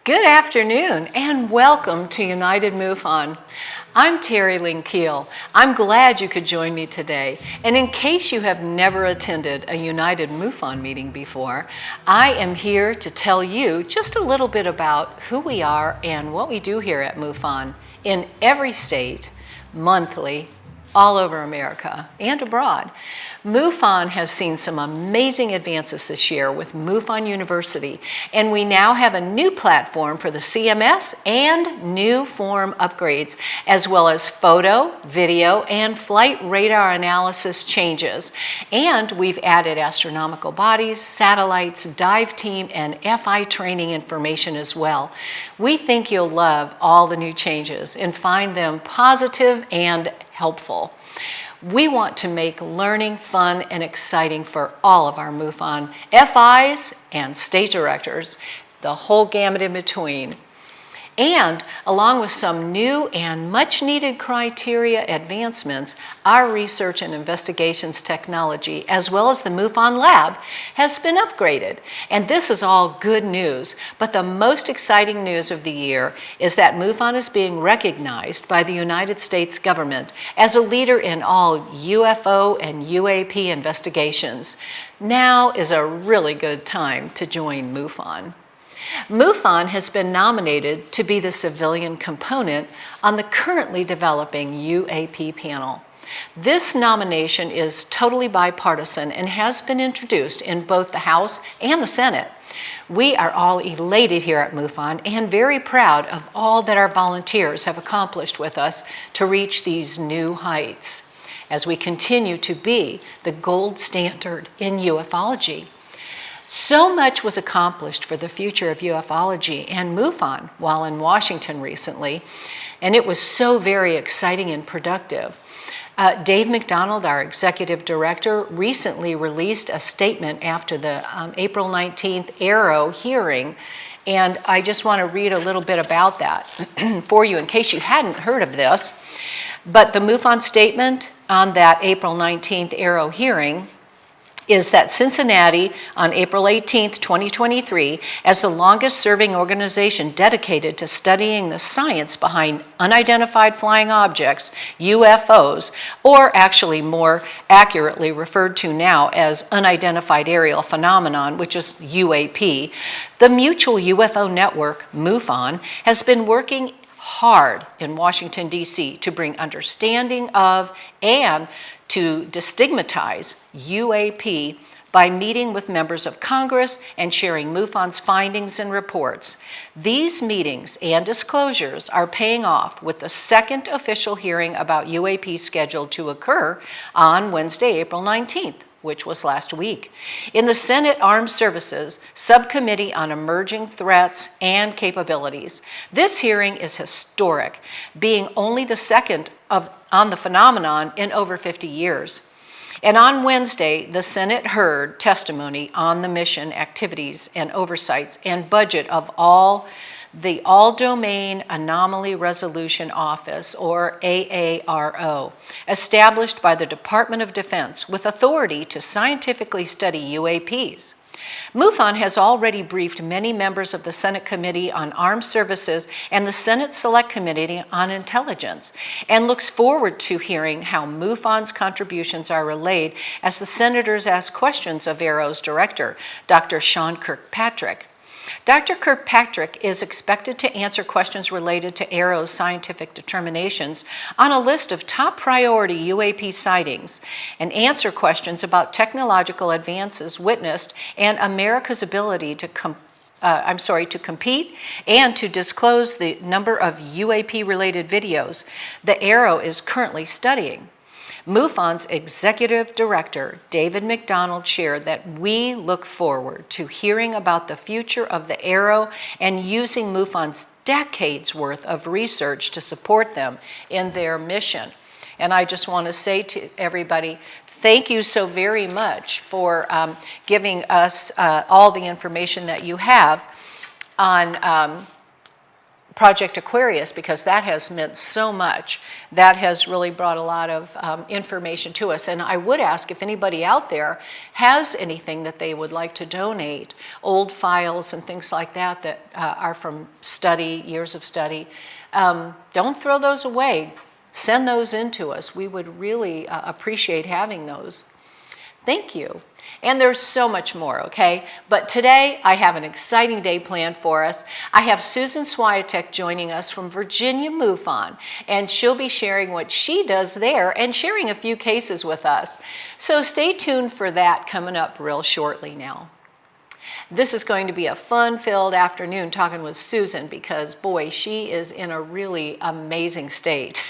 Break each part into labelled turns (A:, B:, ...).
A: Good afternoon and welcome to United MUFON. I'm Terry Lynn Keel. I'm glad you could join me today. And in case you have never attended a United MUFON meeting before, I am here to tell you just a little bit about who we are and what we do here at MUFON in every state, monthly, all over America and abroad. MUFON has seen some amazing advances this year with MUFON University, and we now have a new platform for the CMS and new form upgrades, as well as photo, video, and flight radar analysis changes. And we've added astronomical bodies, satellites, dive team, and FI training information as well. We think you'll love all the new changes and find them positive and helpful. We want to make learning fun and exciting for all of our MUFON FIs and state directors, the whole gamut in between. And along with some new and much needed criteria advancements, our research and investigations technology, as well as the MUFON lab, has been upgraded. And this is all good news, but the most exciting news of the year is that MUFON is being recognized by the United States government as a leader in all UFO and UAP investigations. Now is a really good time to join MUFON. MUFON has been nominated to be the civilian component on the currently developing UAP panel. This nomination is totally bipartisan and has been introduced in both the House and the Senate. We are all elated here at MUFON and very proud of all that our volunteers have accomplished with us to reach these new heights, as we continue to be the gold standard in ufology. So much was accomplished for the future of ufology and MUFON while in Washington recently, and it was so very exciting and productive. Dave McDonald, our executive director, recently released a statement after the April 19th AARO hearing, and I just want to read a little bit about that for you in case you hadn't heard of this. But the MUFON statement on that April 19th AARO hearing is that Cincinnati, on April 18, 2023, as the longest-serving organization dedicated to studying the science behind unidentified flying objects, UFOs, or actually more accurately referred to now as unidentified aerial phenomenon, which is UAP, the Mutual UFO Network, MUFON, has been working hard in Washington, D.C. to bring understanding of and to destigmatize UAP by meeting with members of Congress and sharing MUFON's findings and reports. These meetings and disclosures are paying off, with the second official hearing about UAP scheduled to occur on Wednesday, April 19th. Which was last week, in the Senate Armed Services Subcommittee on Emerging Threats and Capabilities. This hearing is historic, being only the second on the phenomenon in over 50 years. And on Wednesday, the Senate heard testimony on the mission, activities, and oversights and budget of the All-Domain Anomaly Resolution Office, or AARO, established by the Department of Defense with authority to scientifically study UAPs. MUFON has already briefed many members of the Senate Committee on Armed Services and the Senate Select Committee on Intelligence, and looks forward to hearing how MUFON's contributions are relayed as the senators ask questions of AARO's director, Dr. Sean Kirkpatrick. Dr. Kirkpatrick is expected to answer questions related to AARO's scientific determinations on a list of top priority UAP sightings, and answer questions about technological advances witnessed and America's ability to compete and to disclose the number of UAP-related videos the AARO is currently studying. MUFON's executive director, David McDonald, shared that we look forward to hearing about the future of the AARO and using MUFON's decades worth of research to support them in their mission. And I just want to say to everybody, thank you so very much for giving us all the information that you have on Project Aquarius, because that has meant so much. That has really brought a lot of information to us. And I would ask if anybody out there has anything that they would like to donate, old files and things like that that are from study, years of study. Don't throw those away. Send those in to us. We would really appreciate having those. Thank you. And there's so much more, okay? But today I have an exciting day planned for us. I have Susan Swiatek joining us from Virginia MUFON, and she'll be sharing what she does there and sharing a few cases with us. So stay tuned for that coming up real shortly now. This is going to be a fun-filled afternoon talking with Susan because, boy, she is in a really amazing state.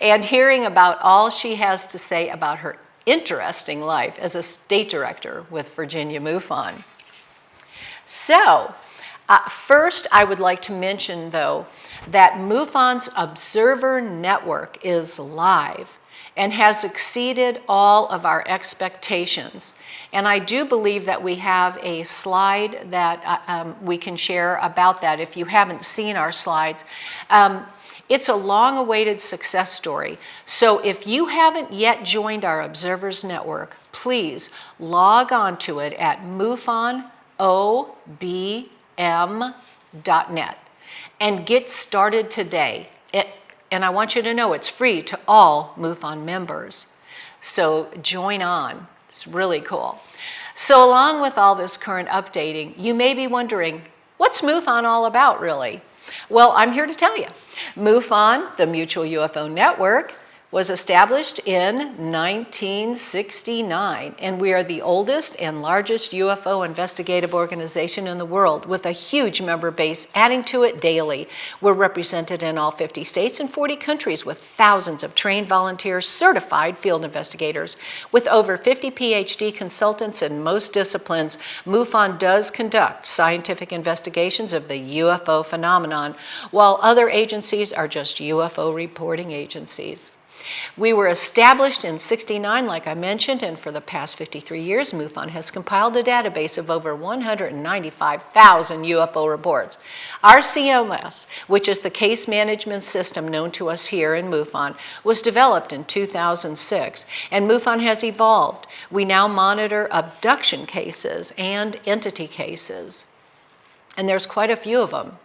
A: And hearing about all she has to say about her interesting life as a state director with Virginia MUFON. So, first I would like to mention, though, that MUFON's Observer Network is live and has exceeded all of our expectations. And I do believe that we have a slide that we can share about that if you haven't seen our slides. It's a long-awaited success story. So if you haven't yet joined our Observers Network, please log on to it at MUFONOBM.net and get started today. And I want you to know it's free to all MUFON members. So join on. It's really cool. So along with all this current updating, you may be wondering, what's MUFON all about, really? Well, I'm here to tell you. MUFON, the Mutual UFO Network, was established in 1969, and we are the oldest and largest UFO investigative organization in the world, with a huge member base adding to it daily. We're represented in all 50 states and 40 countries with thousands of trained volunteers, certified field investigators. With over 50 PhD consultants in most disciplines, MUFON does conduct scientific investigations of the UFO phenomenon, while other agencies are just UFO reporting agencies. We were established in '69, like I mentioned, and for the past 53 years, MUFON has compiled a database of over 195,000 UFO reports. Our CMS, which is the case management system known to us here in MUFON, was developed in 2006, and MUFON has evolved. We now monitor abduction cases and entity cases, and there's quite a few of them.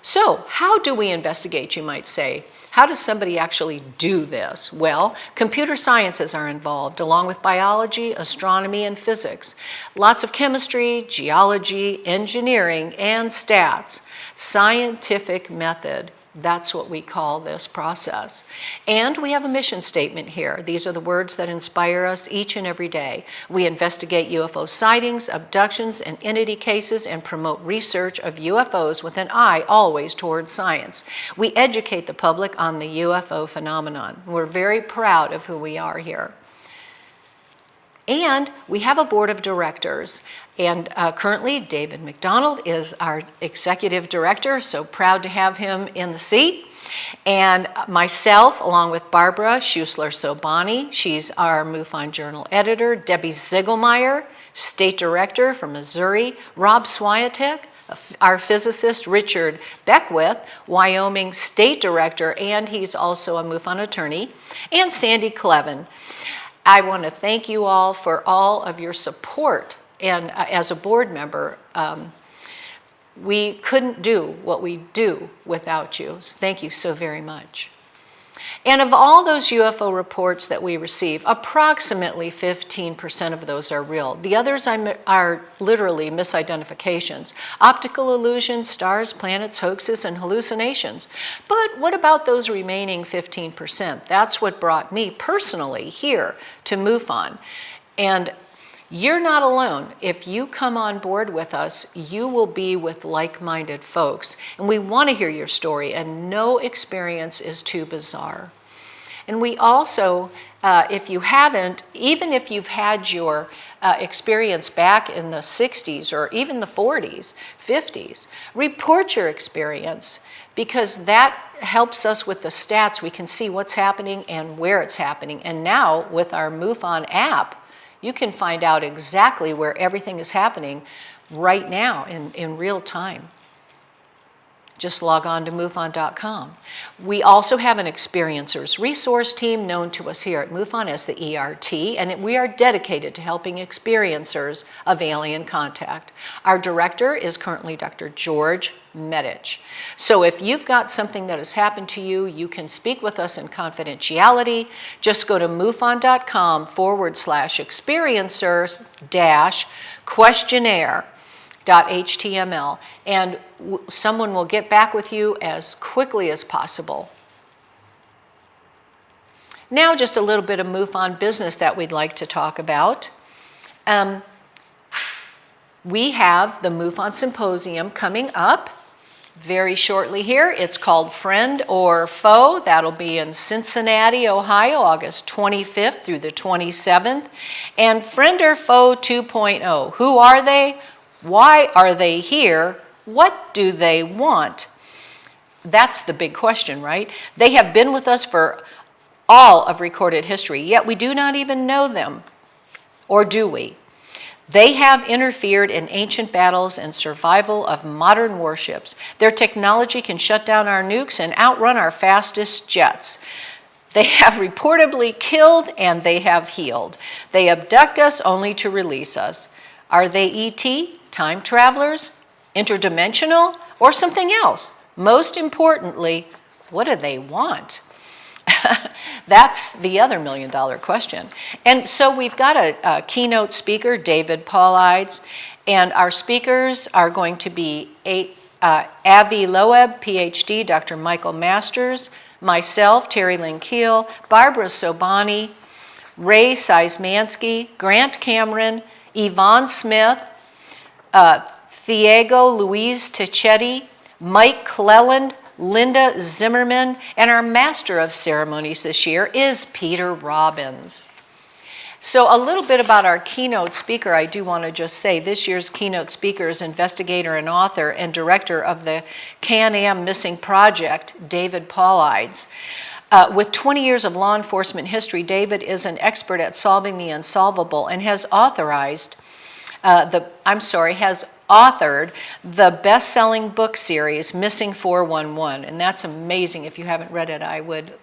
A: So how do we investigate, you might say? How does somebody actually do this? Well, computer sciences are involved, along with biology, astronomy, and physics. Lots of chemistry, geology, engineering, and stats. Scientific method. That's what we call this process. And we have a mission statement here. These are the words that inspire us each and every day. We investigate UFO sightings, abductions, and entity cases and promote research of UFOs with an eye always towards science. We educate the public on the UFO phenomenon. We're very proud of who we are here. And we have a board of directors, and currently David McDonald is our executive director, so proud to have him in the seat. And myself, along with Barbara Schuessler-Sobani, she's our MUFON Journal editor, Debbie Ziegelmeyer, state director from Missouri, Rob Swiatek, our physicist, Richard Beckwith, Wyoming state director, and he's also a MUFON attorney, and Sandy Clevin. I want to thank you all for all of your support, and as a board member, we couldn't do what we do without you. So thank you so very much. And of all those UFO reports that we receive, approximately 15% of those are real. The others are literally misidentifications, optical illusions, stars, planets, hoaxes, and hallucinations. But what about those remaining 15%? That's what brought me personally here to MUFON. And you're not alone. If you come on board with us, you will be with like-minded folks. And we want to hear your story, and no experience is too bizarre. And we also, if you haven't, even if you've had your experience back in the 60s or even the 40s, 50s, report your experience, because that helps us with the stats. We can see what's happening and where it's happening. And now with our MUFON app, you can find out exactly where everything is happening right now in real time. Just log on to MUFON.com. We also have an experiencers resource team known to us here at MUFON as the ERT, and we are dedicated to helping experiencers of alien contact. Our director is currently Dr. George Medich. So if you've got something that has happened to you, you can speak with us in confidentiality. Just go to MUFON.com/experiencers-questionnaire.html, and someone will get back with you as quickly as possible. Now just a little bit of MUFON business that we'd like to talk about. We have the MUFON Symposium coming up very shortly here. It's called Friend or Foe. That'll be in Cincinnati, Ohio, August 25th through the 27th. And Friend or Foe 2.0. Who are they? Why are they here? What do they want? That's the big question, right? They have been with us for all of recorded history, yet we do not even know them. Or do we? They have interfered in ancient battles and survival of modern warships. Their technology can shut down our nukes and outrun our fastest jets. They have reportedly killed and they have healed. They abduct us only to release us. Are they ET, time travelers, interdimensional, or something else? Most importantly, what do they want? That's the other million-dollar question. And so we've got a keynote speaker, David Paulides, and our speakers are going to be Avi Loeb, PhD, Dr. Michael Masters, myself, Terry Lynn Keel, Barbara Sobani, Ray Seismansky, Grant Cameron, Yvonne Smith, Thiago Luis Techetti, Mike Cleland, Linda Zimmerman, and our master of ceremonies this year is Peter Robbins. So a little bit about our keynote speaker. I do want to just say this year's keynote speaker is investigator and author and director of the Can-Am Missing Project, David Paulides. With 20 years of law enforcement history, David is an expert at solving the unsolvable and has authored the best-selling book series, Missing 411, and that's amazing. If you haven't read it, I would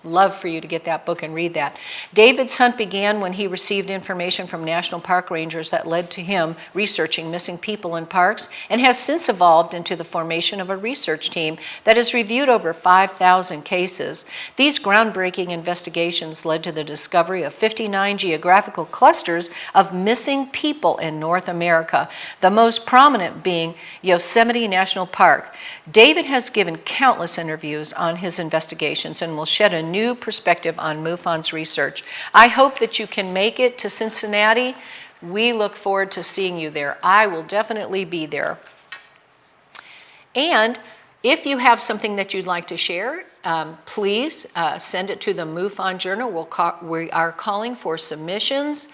A: love for you to get that book and read that. David's hunt began when he received information from national park rangers that led to him researching missing people in parks, and has since evolved into the formation of a research team that has reviewed over 5,000 cases. These groundbreaking investigations led to the discovery of 59 geographical clusters of missing people in North America, the most prominent being Yosemite National Park. David has given countless interviews on his investigations and will shed a new perspective on MUFON's research. I hope that you can make it to Cincinnati. We look forward to seeing you there. I will definitely be there. And if you have something that you'd like to share, please send it to the MUFON Journal. We are calling for submissions.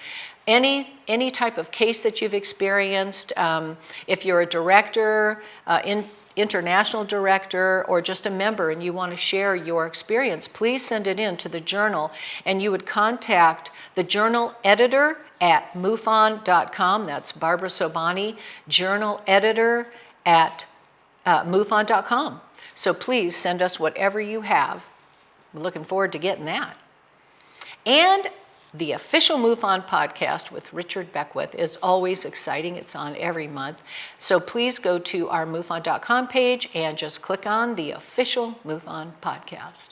A: Any type of case that you've experienced, if you're a director, international director, or just a member and you want to share your experience, please send it in to the journal, and you would contact the journal editor at MUFON.com. That's Barbara Sobani, journal editor at MUFON.com. So please send us whatever you have. We're looking forward to getting that. And the official MUFON podcast with Richard Beckwith is always exciting. It's on every month. So please go to our MUFON.com page and just click on the official MUFON podcast.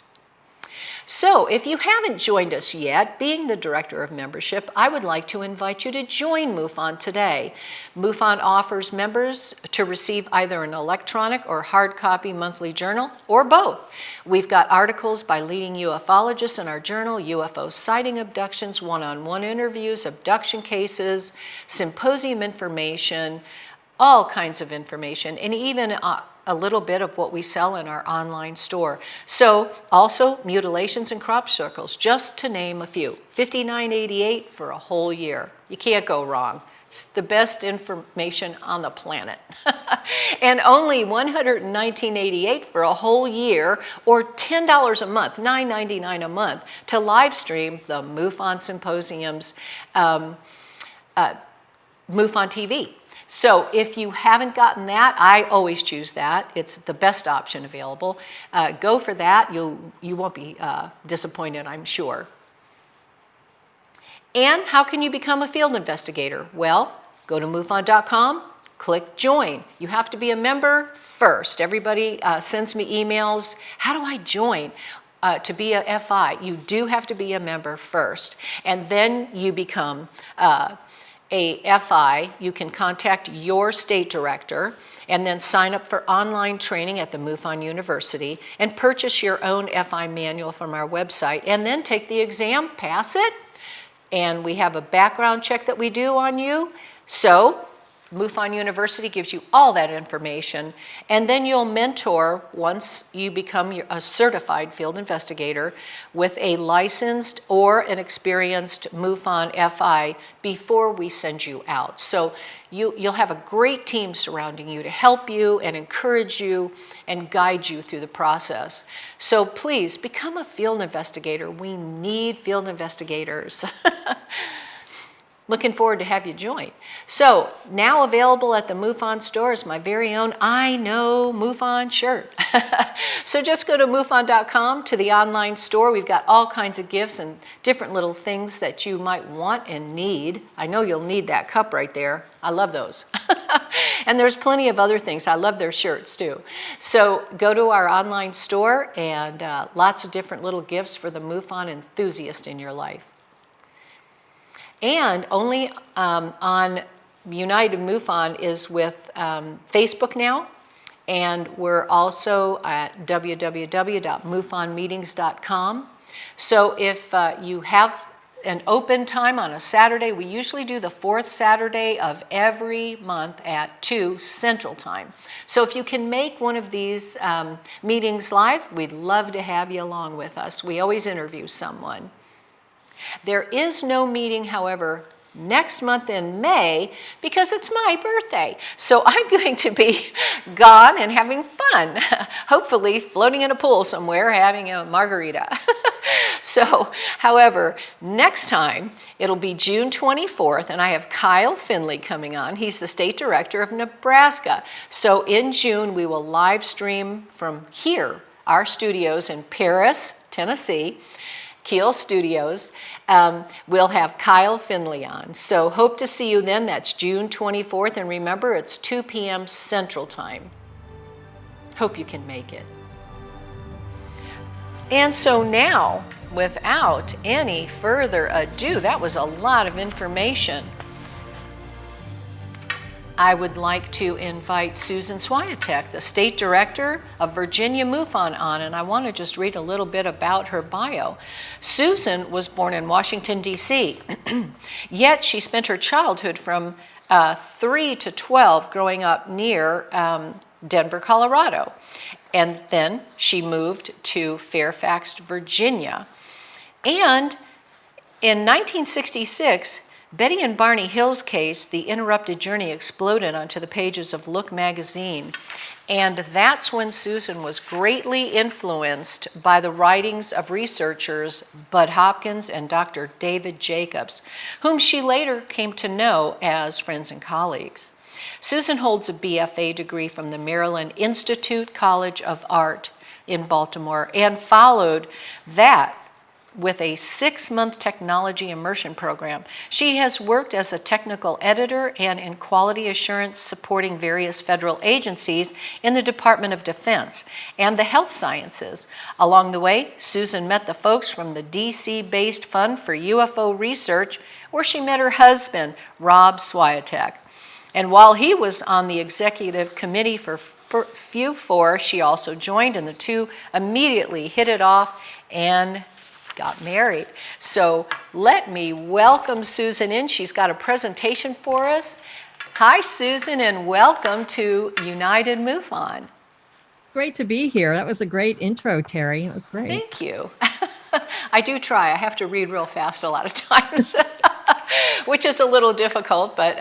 A: So if you haven't joined us yet, being the Director of Membership, I would like to invite you to join MUFON today. MUFON offers members to receive either an electronic or hard copy monthly journal, or both. We've got articles by leading ufologists in our journal, UFO sighting abductions, one-on-one interviews, abduction cases, symposium information, all kinds of information, and even a little bit of what we sell in our online store. So also mutilations and crop circles, just to name a few. $59.88 for a whole year. You can't go wrong. It's the best information on the planet. And only $119.88 for a whole year, or $10 a month, $9.99 a month, to live stream the MUFON symposiums, MUFON TV. So if you haven't gotten that, I always choose that. It's the best option available. Go for that. You won't be disappointed, I'm sure. And how can you become a field investigator? Well, go to MUFON.com, click join. You have to be a member first. Everybody sends me emails. How do I join? To be a FI, you do have to be a member first. And then you become a FI. You can contact your state director and then sign up for online training at the MUFON University and purchase your own FI manual from our website, and then take the exam, pass it, and we have a background check that we do on you. So MUFON University gives you all that information, and then you'll mentor once you become a certified field investigator with a licensed or an experienced MUFON FI before we send you out. So you'll have a great team surrounding you to help you and encourage you and guide you through the process. So please become a field investigator. We need field investigators. Looking forward to have you join. So now available at the MUFON store is my very own I Know MUFON shirt. So just go to MUFON.com to the online store. We've got all kinds of gifts and different little things that you might want and need. I know you'll need that cup right there. I love those. And there's plenty of other things. I love their shirts too. So go to our online store, and lots of different little gifts for the MUFON enthusiast in your life. And only on United MUFON is with Facebook now, and we're also at www.mufonmeetings.com. So if you have an open time on a Saturday, we usually do the fourth Saturday of every month at 2 Central Time. So if you can make one of these meetings live, we'd love to have you along with us. We always interview someone. There is no meeting, however, next month in May because it's my birthday. So I'm going to be gone and having fun, hopefully floating in a pool somewhere having a margarita. So, however, next time it'll be June 24th, and I have Kyle Finley coming on. He's the state director of Nebraska. So in June, we will live stream from here, our studios in Paris, Tennessee, Kiel Studios. We'll have Kyle Finley on. So hope to see you then. That's June 24th. And remember, it's 2 p.m. Central Time. Hope you can make it. And so now, without any further ado, that was a lot of information. I would like to invite Susan Swiatek, the State Director of Virginia MUFON, on, and I want to just read a little bit about her bio. Susan was born in Washington, D.C., yet she spent her childhood from 3 to 12 growing up near Denver, Colorado. And then she moved to Fairfax, Virginia. And in 1966, Betty and Barney Hill's case, The Interrupted Journey, exploded onto the pages of Look magazine. And that's when Susan was greatly influenced by the writings of researchers Bud Hopkins and Dr. David Jacobs, whom she later came to know as friends and colleagues. Susan holds a BFA degree from the Maryland Institute College of Art in Baltimore and followed that with a 6-month technology immersion program. She has worked as a technical editor and in quality assurance supporting various federal agencies in the Department of Defense and the health sciences. Along the way, Susan met the folks from the DC-based Fund for UFO Research, where she met her husband, Rob Swiatek. And while he was on the executive committee for FU4, she also joined, and the two immediately hit it off and got married. So let me welcome Susan in. She's got a presentation for us. Hi, Susan, and welcome to United MUFON.
B: It's great to be here. That was a great intro, Terry. It was great.
A: Thank you. I do try. I have to read real fast a lot of times, which is a little difficult, but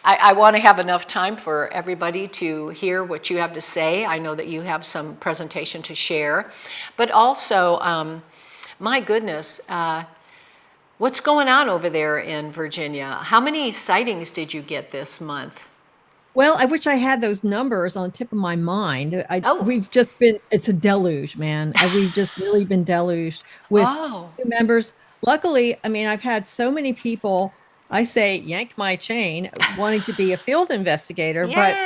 A: I want to have enough time for everybody to hear what you have to say. I know that you have some presentation to share, but also, my goodness, what's going on over there in Virginia? How many sightings did you get this month?
B: Well, I wish I had those numbers on the tip of my mind. We've just been, it's a deluge, man. We've just really been deluged with members. Luckily, I mean, I've had so many people, I say, yank my chain, wanting to be a field investigator, but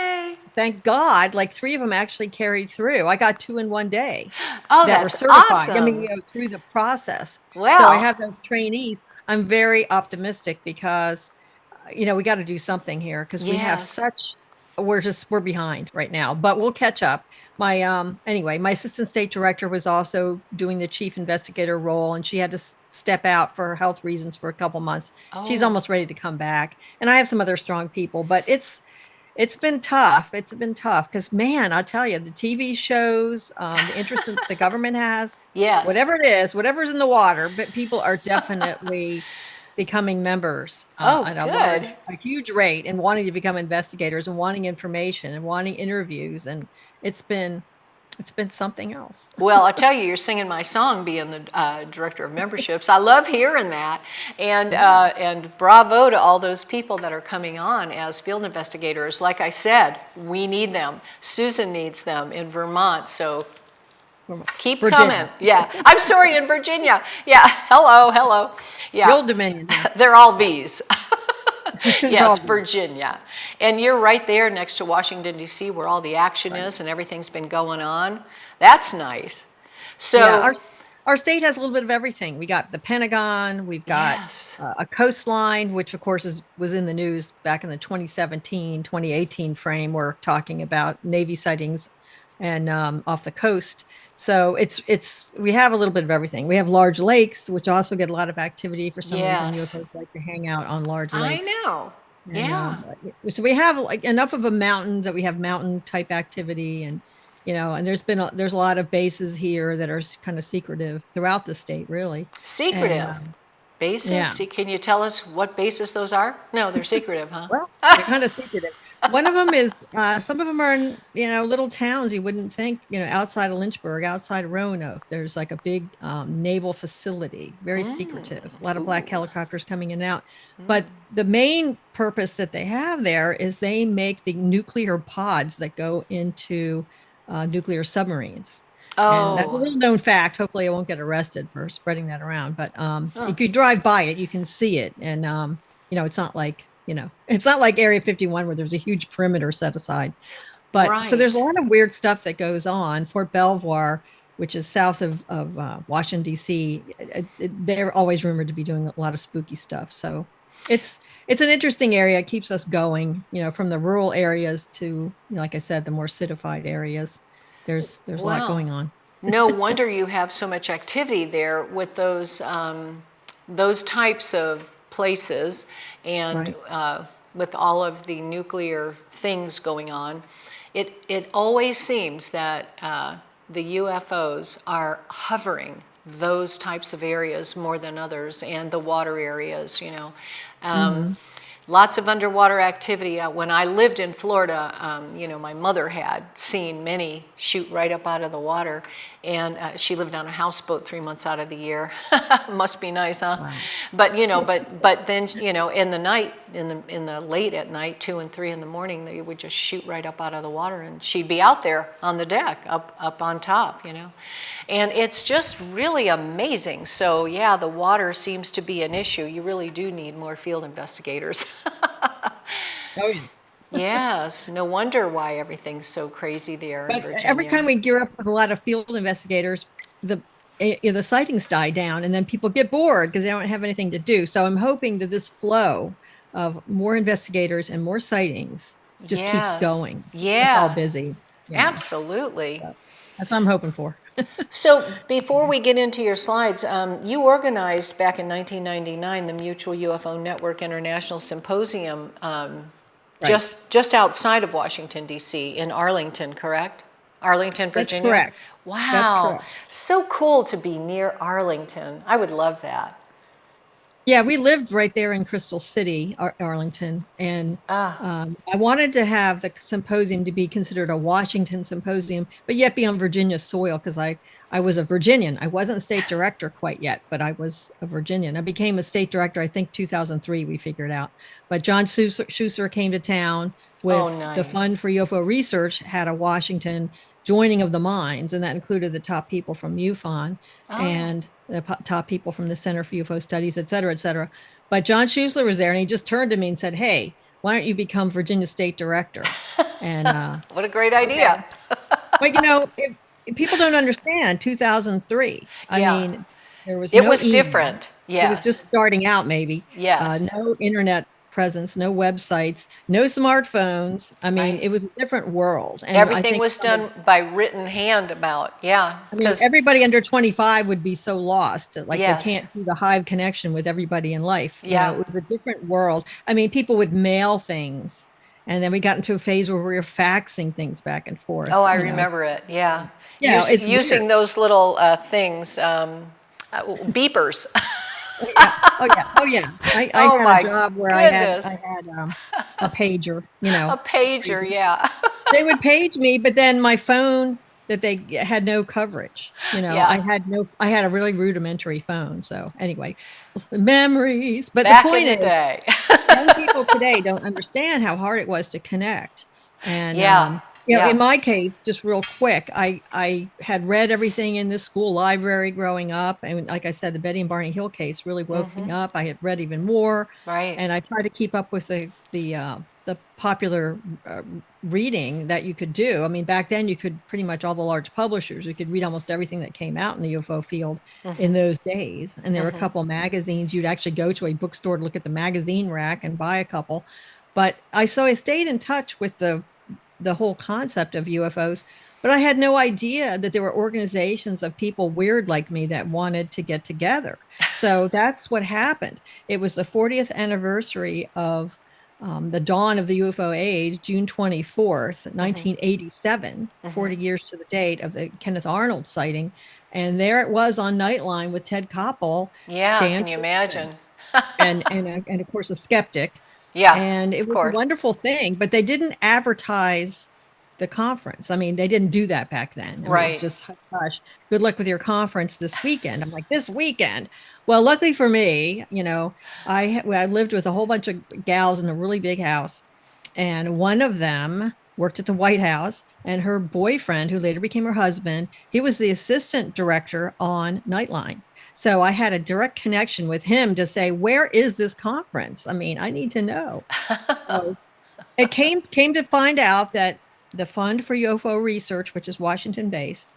B: thank God, like 3 of them actually carried through. I got 2 in one day that were certified.
A: Awesome.
B: I mean, through the process.
A: Well,
B: so I have those trainees. I'm very optimistic because, we got to do something here because we have we're behind right now, but we'll catch up. Anyway, my assistant state director was also doing the chief investigator role, and she had to step out for health reasons for a couple months. She's almost ready to come back. And I have some other strong people, but it's been tough. It's been tough because, man, I'll tell you, the TV shows, the interest that the government has, whatever it is, whatever's in the water, but people are definitely becoming members at a huge rate and wanting to become investigators and wanting information and wanting interviews. And it's been something else.
A: Well, I'll tell you, you're singing my song being the director of memberships. I love hearing that. And bravo to all those people that are coming on as field investigators. Like I said, we need them. Susan needs them in Vermont. So keep coming. Yeah. I'm sorry, in Virginia. Yeah. Hello. Yeah.
B: Old Dominion.
A: They're all V's. Yes, Virginia. And you're right there next to Washington, D.C., where all the action is and everything's been going on. That's nice. So
B: our state has a little bit of everything. We got the Pentagon. We've got a coastline, which, of course, was in the news back in the 2017, 2018 frame. We're talking about Navy sightings and off the coast. So we have a little bit of everything. We have large lakes, which also get a lot of activity for some reason. UFOs like to hang out on large lakes.
A: I know.
B: So we have like enough of a mountain that we have mountain type activity, and and there's a lot of bases here that are kind of secretive throughout the state, really.
A: Secretive.
B: Yeah.
A: Bases? Can you tell us what bases those are? No, they're secretive, huh?
B: Well, they're kind of secretive. One of them is some of them are in, little towns you wouldn't think, outside of Lynchburg, outside of Roanoke. There's like a big naval facility, very secretive. A lot of black
A: Ooh.
B: helicopters coming in and out. But the main purpose that they have there is they make the nuclear pods that go into nuclear submarines. And that's a
A: Oh.
B: little known fact. Hopefully, I won't get arrested for spreading that around. But
A: Huh.
B: if you drive by it, you can see it. And it's not like, it's not like Area 51 where there's a huge perimeter set aside. But so there's a
A: Right.
B: lot of weird stuff that goes on. Fort Belvoir, which is south of Washington, D.C., they're always rumored to be doing a lot of spooky stuff. So it's an interesting area. It keeps us going, from the rural areas to, like I said, the more citified areas. There's a lot
A: Wow.
B: going on.
A: No wonder you have so much activity there with those types of places, and
B: Right.
A: with all of the nuclear things going on. It always seems that the UFOs are hovering those types of areas more than others, and the water areas. Um,
B: Mm-hmm.
A: Lots of underwater activity. When I lived in Florida, my mother had seen many shoot right up out of the water, and she lived on a houseboat 3 months out of the year. Must be nice, huh?
B: Wow.
A: But then in the night, in the late at night, 2 and 3 in the morning, they would just shoot right up out of the water, and she'd be out there on the deck, up on top, and it's just really amazing. So yeah, the water seems to be an issue. You really do need more field investigators.
B: Oh, yeah.
A: Yes, no wonder why everything's so crazy there in
B: But every
A: Virginia.
B: time we gear up with a lot of field investigators, the sightings die down, and then people get bored because they don't have anything to do. So I'm hoping that this flow of more investigators and more sightings just keeps
A: Yes,
B: going. Us all
A: yes,
B: busy.
A: absolutely.
B: So that's what I'm hoping for.
A: So before we get into your slides, you organized back in 1999 the Mutual UFO Network International Symposium,
B: Right.
A: just outside of Washington, D.C., in Arlington, correct? Arlington,
B: That's
A: Virginia?
B: correct. That's
A: Wow,
B: correct.
A: so cool to be near Arlington. I would love that.
B: Yeah, we lived right there in Crystal City, Arlington, and
A: Ah,
B: I wanted to have the symposium to be considered a Washington symposium, but yet be on Virginia soil because I was a Virginian. I wasn't state director quite yet, but I was a Virginian. I became a state director, I think 2003. We figured out, but John Schuster came to town
A: oh,
B: with the Fund
A: nice.
B: for UFO Research, had a Washington joining of the minds, and that included the top people from MUFON
A: Oh,
B: and the top people from the Center for UFO Studies, et cetera, et cetera. But John Schuessler was there, and he just turned to me and said, "Hey, why don't you become Virginia State Director?" And
A: what a great idea.
B: okay, but people don't understand 2003. I
A: Yeah,
B: mean, there was
A: it
B: no
A: was
B: email.
A: different.
B: It was just
A: Yes,
B: starting out, maybe.
A: yes,
B: No internet presence, no websites, no smartphones. I mean,
A: right.
B: it was a different world, and I
A: Everything
B: think
A: was done by written hand about, yeah,
B: I mean,
A: because,
B: everybody under 25 would be so lost, like they
A: yes,
B: can't do the hive connection with everybody in life.
A: yeah.
B: It was a different world. I mean, people would mail things, and then we got into a phase where we were faxing things back and
A: Oh,
B: forth.
A: I remember it, yeah.
B: It's
A: Using
B: weird.
A: those little things, beepers.
B: Oh yeah, oh yeah, oh yeah. I
A: Oh
B: had a
A: my
B: job where I
A: goodness.
B: had a pager.
A: A pager, yeah.
B: They would page me, but then my phone that they had no coverage.
A: Yeah.
B: I had a really rudimentary phone. So anyway, memories. But the
A: Back in
B: point
A: the
B: is,
A: day.
B: young people today don't understand how hard it was to connect. And
A: Yeah,
B: in
A: yeah.
B: my case, just real quick, I had read everything in the school library growing up, and like I said, the Betty and Barney Hill case really woke me up. I had read even more,
A: Right.
B: and I tried to keep up with the popular reading that you could do. I mean, back then you could pretty much all the large publishers. You could read almost everything that came out in the UFO field in those days. And there were a couple of magazines. You'd actually go to a bookstore to look at the magazine rack and buy a couple. But I stayed in touch with the whole concept of UFOs. But I had no idea that there were organizations of people weird like me that wanted to get together. So that's what happened. It was the 40th anniversary of the dawn of the UFO age, June 24th, 1987, 40 years to the date of the Kenneth Arnold sighting. And there it was on Nightline with Ted Koppel,
A: Yeah,
B: Stan
A: can you imagine?
B: and of course a skeptic.
A: Yeah,
B: And it
A: of
B: was a
A: course.
B: wonderful thing, but they didn't advertise the conference. I mean, they didn't do that back then. I mean, it was
A: Right.
B: just, hush, hush, good luck with your conference this weekend. I'm like, this weekend. Well, luckily for me, I lived with a whole bunch of gals in a really big house, and one of them worked at the White House, and her boyfriend, who later became her husband, he was the assistant director on Nightline. So I had a direct connection with him to say, where is this conference? I mean, I need to know. So it came to find out that the Fund for UFO Research, which is Washington based,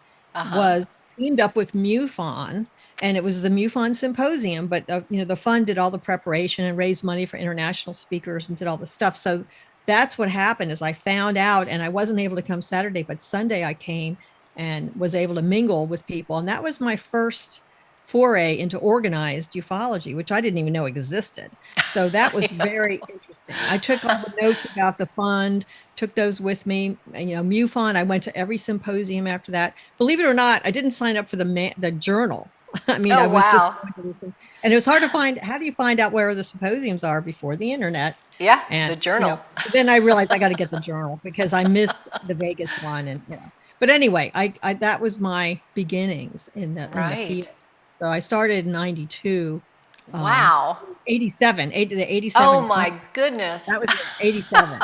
B: was teamed up with MUFON, and it was the MUFON symposium. But the fund did all the preparation and raised money for international speakers and did all the stuff. So that's what happened. Is I found out, and I wasn't able to come Saturday, but Sunday I came and was able to mingle with people, and that was my first foray into organized ufology, which I didn't even know existed. So that was very interesting. I took all the notes about the fund, took those with me. MUFON, I went to every symposium after that. Believe it or not, I didn't sign up for the journal. I mean,
A: Oh,
B: I was just
A: wow.
B: going to this, and it was hard to find. How do you find out where the symposiums are before the internet?
A: Yeah,
B: And
A: the journal.
B: then I realized I got to get the journal because I missed the Vegas one, and But anyway, I that was my beginnings in the field.
A: Right.
B: So I started in 92, um,
A: Wow.
B: 87, the
A: Oh
B: 87.
A: my goodness.
B: That was it, 87.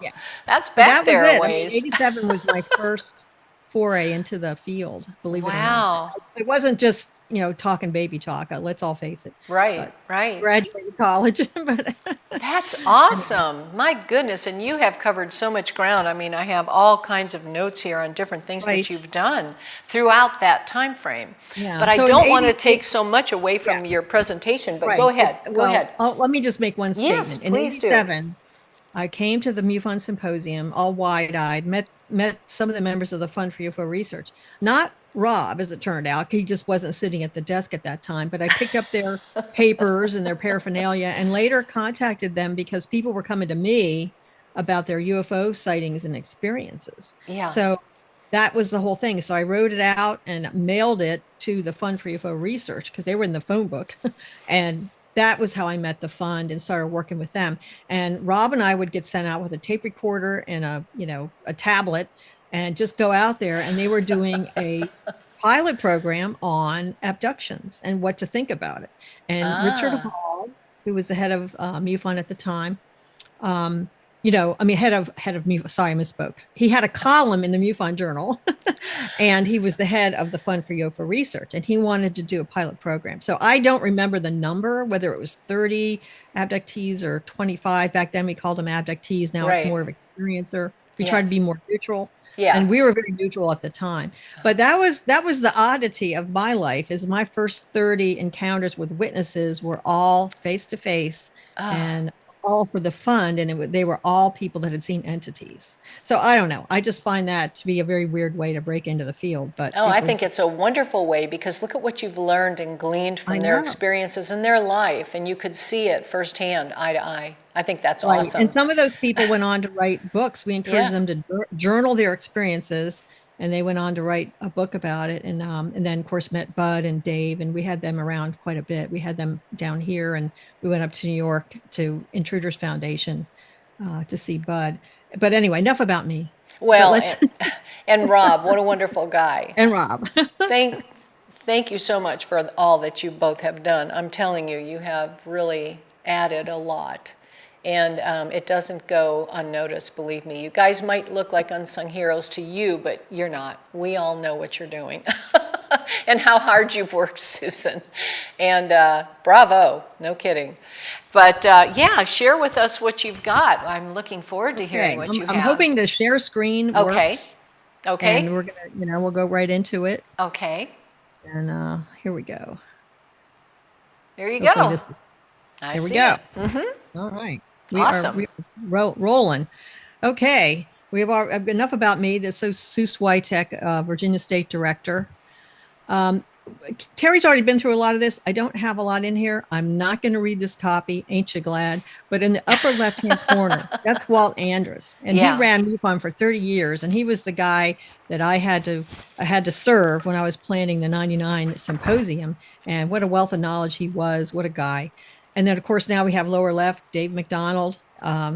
B: Yeah.
A: That's
B: So
A: back
B: that was
A: there a
B: it. I mean,
A: ways.
B: 87 was my first foray into the field, believe it or not.
A: Wow.
B: It wasn't just, talking baby talk. Let's all face it.
A: Right,
B: But
A: right.
B: graduated college. But
A: That's
B: anyway,
A: awesome. My goodness. And you have covered so much ground. I mean, I have all kinds of notes here on different things that
B: right.
A: you've done throughout that time frame.
B: Yeah.
A: But I
B: So in
A: don't want to take
B: 88,
A: so much away
B: yeah,
A: from your presentation, but go
B: right.
A: ahead. Go ahead.
B: Let me just make one
A: Yes,
B: statement. In
A: please do.
B: 87, I came to the MUFON symposium all wide-eyed, met some of the members of the Fund for UFO Research. Not Rob, as it turned out. He just wasn't sitting at the desk at that time, but I picked up their papers and their paraphernalia and later contacted them because people were coming to me about their UFO sightings and experiences.
A: Yeah.
B: So that was the whole thing. So I wrote it out and mailed it to the Fund for UFO Research because they were in the phone book. And that was how I met the fund and started working with them. And Rob and I would get sent out with a tape recorder and a tablet and just go out there. And they were doing a pilot program on abductions and what to think about it. And Richard
A: Ah,
B: Hall, who was the head of MUFON at the time, head of MUFON. Sorry, I misspoke. He had a column in the MUFON Journal, and he was the head of the Fund for UFO Research, and he wanted to do a pilot program. So I don't remember the number, whether it was 30 abductees or 25. Back then we called them abductees. Now it's
A: right.
B: more of experiencer. We tried to
A: Yes.
B: be more neutral.
A: Yeah.
B: And we were very neutral at the time. But that was the oddity of my life is my first 30 encounters with witnesses were all face to face
A: Ah.
B: and all for the fund. And they were all people that had seen entities. So I don't know. I just find that to be a very weird way to break into the field. But
A: Oh, I think it's a wonderful way because look at what you've learned and gleaned
B: I
A: from their
B: know.
A: experiences in their life, and you could see it firsthand, eye to eye. I think that's
B: Right. And
A: awesome.
B: some of those people went on to write books. We encouraged
A: Yeah.
B: them to journal their experiences, and they went on to write a book about it. And then, of course, met Bud and Dave, and we had them around quite a bit. We had them down here, and we went up to New York to Intruders Foundation to see Bud. But anyway, enough about me. But
A: Well,
B: let's
A: and Rob, what a wonderful guy.
B: and Rob.
A: Thank, thank you so much for all that you both have done. I'm telling you, you have really added a lot. And it doesn't go unnoticed, believe me. You guys might look like unsung heroes to you, but you're not. We all know what you're doing and how hard you've worked, Susan. And bravo, no kidding. But yeah, share with us what you've got. I'm looking forward to hearing
B: Okay,
A: what you
B: I'm
A: have.
B: hoping the share screen
A: Okay,
B: works, and
A: okay,
B: we're gonna, we'll go right into it.
A: okay.
B: And here we go.
A: There you
B: Hopefully
A: go.
B: this is.
A: I
B: Here we
A: see
B: go.
A: it. Mm-hmm.
B: All right.
A: Awesome.
B: We are rolling. Okay. We have enough about me. This is Sue Swiatek, Virginia State Director. Terry's already been through a lot of this. I don't have a lot in here. I'm not going to read this copy. Ain't you glad? But in the upper left-hand corner, that's Walt Andrus, and he ran MUFON for 30 years, and he was the guy that I had to serve when I was planning the '99 symposium. And what a wealth of knowledge he was! What a guy! And then, of course, now we have lower left, Dave McDonald.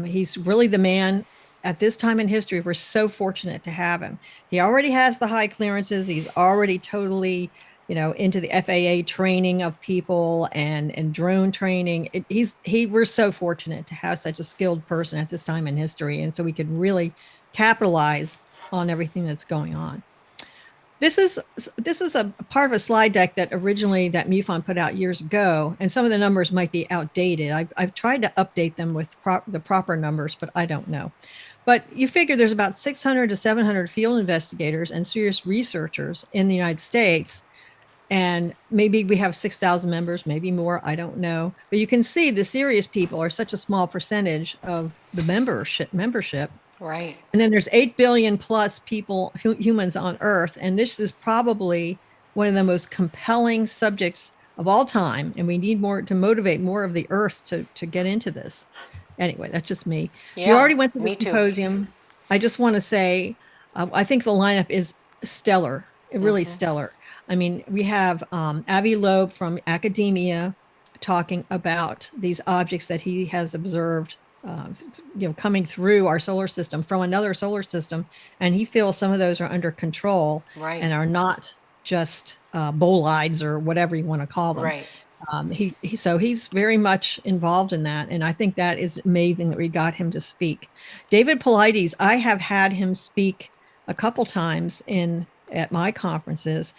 B: He's really the man. At this time in history, we're so fortunate to have him. He already has the high clearances. He's already totally into the FAA training of people and drone training. We're so fortunate to have such a skilled person at this time in history. And so we could really capitalize on everything that's going on. This is a part of a slide deck that originally that MUFON put out years ago, and some of the numbers might be outdated. I've tried to update them with the proper numbers, but I don't know. But you figure there's about 600 to 700 field investigators and serious researchers in the United States. And maybe we have 6,000 members, maybe more, I don't know. But you can see the serious people are such a small percentage of the membership.
A: Right.
B: And then there's 8 billion plus people, humans on Earth. And this is probably one of the most compelling subjects of all time. And we need more to motivate more of the Earth to get into this. Anyway, that's just me.
A: Yeah,
B: we already went through the
A: me too.
B: symposium. I just want to say, I think the lineup is stellar, really stellar. I mean, we have Avi Loeb from academia talking about these objects that he has observed, coming through our solar system from another solar system, and he feels some of those are under control and are not just bolides or whatever you want to call them.
A: Right.
B: So he's very much involved in that, and I think that is amazing that we got him to speak. David Paulides, I have had him speak a couple times at my conferences,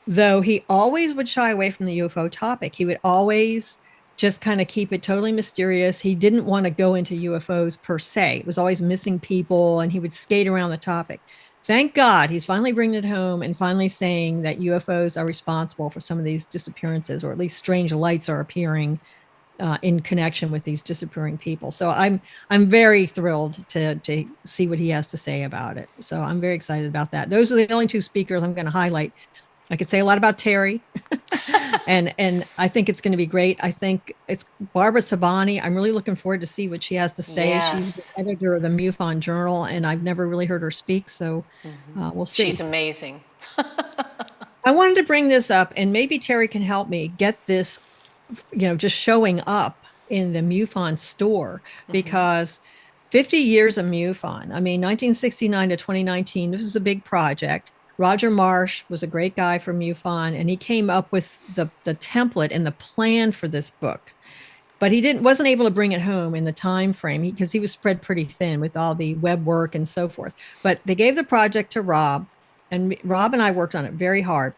B: though he always would shy away from the UFO topic. He would always just kind of keep it totally mysterious. He didn't want to go into UFOs per se. It was always missing people, and he would skate around the topic. Thank God he's finally bringing it home and finally saying that UFOs are responsible for some of these disappearances, or at least strange lights are appearing in connection with these disappearing people. So I'm very thrilled to see what he has to say about it. So I'm very excited about that. Those are the only two speakers I'm going to highlight. I could say a lot about Terry, and I think it's going to be great. I think it's Barbara Sabani. I'm really looking forward to see what she has to say.
A: Yes.
B: She's the editor of the MUFON Journal, and I've never really heard her speak, so we'll see.
A: She's amazing.
B: I wanted to bring this up, and maybe Terry can help me get this, just showing up in the MUFON store, because 50 years of MUFON. I mean, 1969 to 2019, this is a big project. Roger Marsh was a great guy from MUFON, and he came up with the template and the plan for this book. But he wasn't able to bring it home in the time frame because he was spread pretty thin with all the web work and so forth. But they gave the project to Rob, and Rob and I worked on it very hard.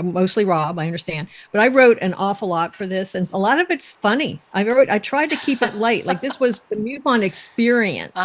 B: Mostly Rob, I understand. But I wrote an awful lot for this, and a lot of it's funny. I tried to keep it light. Like, this was the MUFON experience.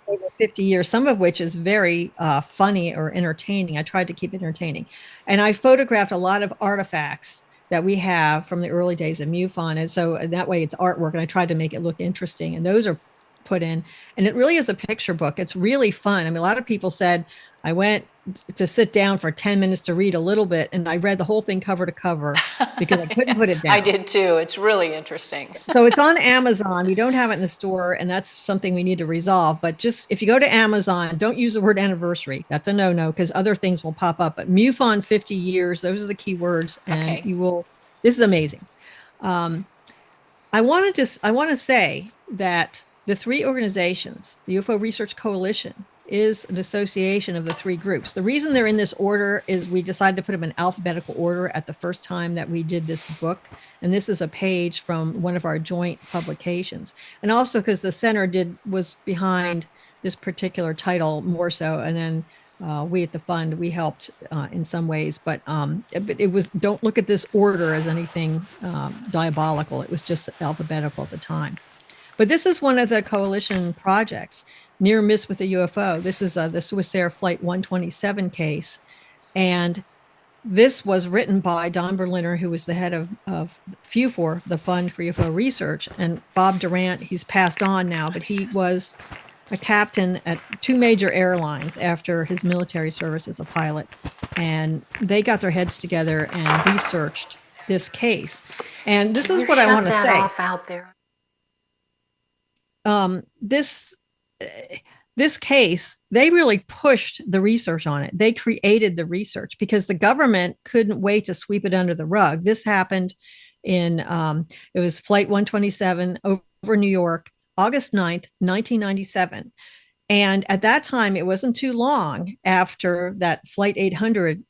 B: Over 50 years, some of which is very funny or entertaining. I tried to keep it entertaining. And I photographed a lot of artifacts that we have from the early days of MUFON. And so that way it's artwork, and I tried to make it look interesting. And those are put in. And it really is a picture book. It's really fun. I mean, a lot of people said, I went to sit down for 10 minutes to read a little bit, and I read the whole thing cover to cover because I couldn't put it down.
A: I did too. It's really interesting.
B: So it's on Amazon. We don't have it in the store, and that's something we need to resolve. But just if you go to Amazon, don't use the word anniversary. That's a no-no, because other things will pop up. But MUFON 50 years, those are the key words, and you will. This is amazing. I want to say that the three organizations, the UFO Research Coalition, is an association of the three groups. The reason they're in this order is we decided to put them in alphabetical order at the first time that we did this book. And this is a page from one of our joint publications. And also because the center was behind this particular title more so. And then we at the fund, we helped in some ways, but it was, don't look at this order as anything diabolical. It was just alphabetical at the time. But this is one of the coalition projects, near miss with a UFO. This is the Swissair Flight 127 case. And this was written by Don Berliner, who was the head of FUFOR, the Fund for UFO Research. And Bob Durant, he's passed on now, but he was a captain at two major airlines after his military service as a pilot. and they got their heads together and researched this case. And this is
A: you
B: what I
A: shut
B: want to
A: that
B: say.
A: off out there?
B: This this case, they really pushed the research on it. They created the research because the government couldn't wait to sweep it under the rug. This happened in it was Flight 127 over New York, August 9th, 1997. And at that time, it wasn't too long after that Flight 800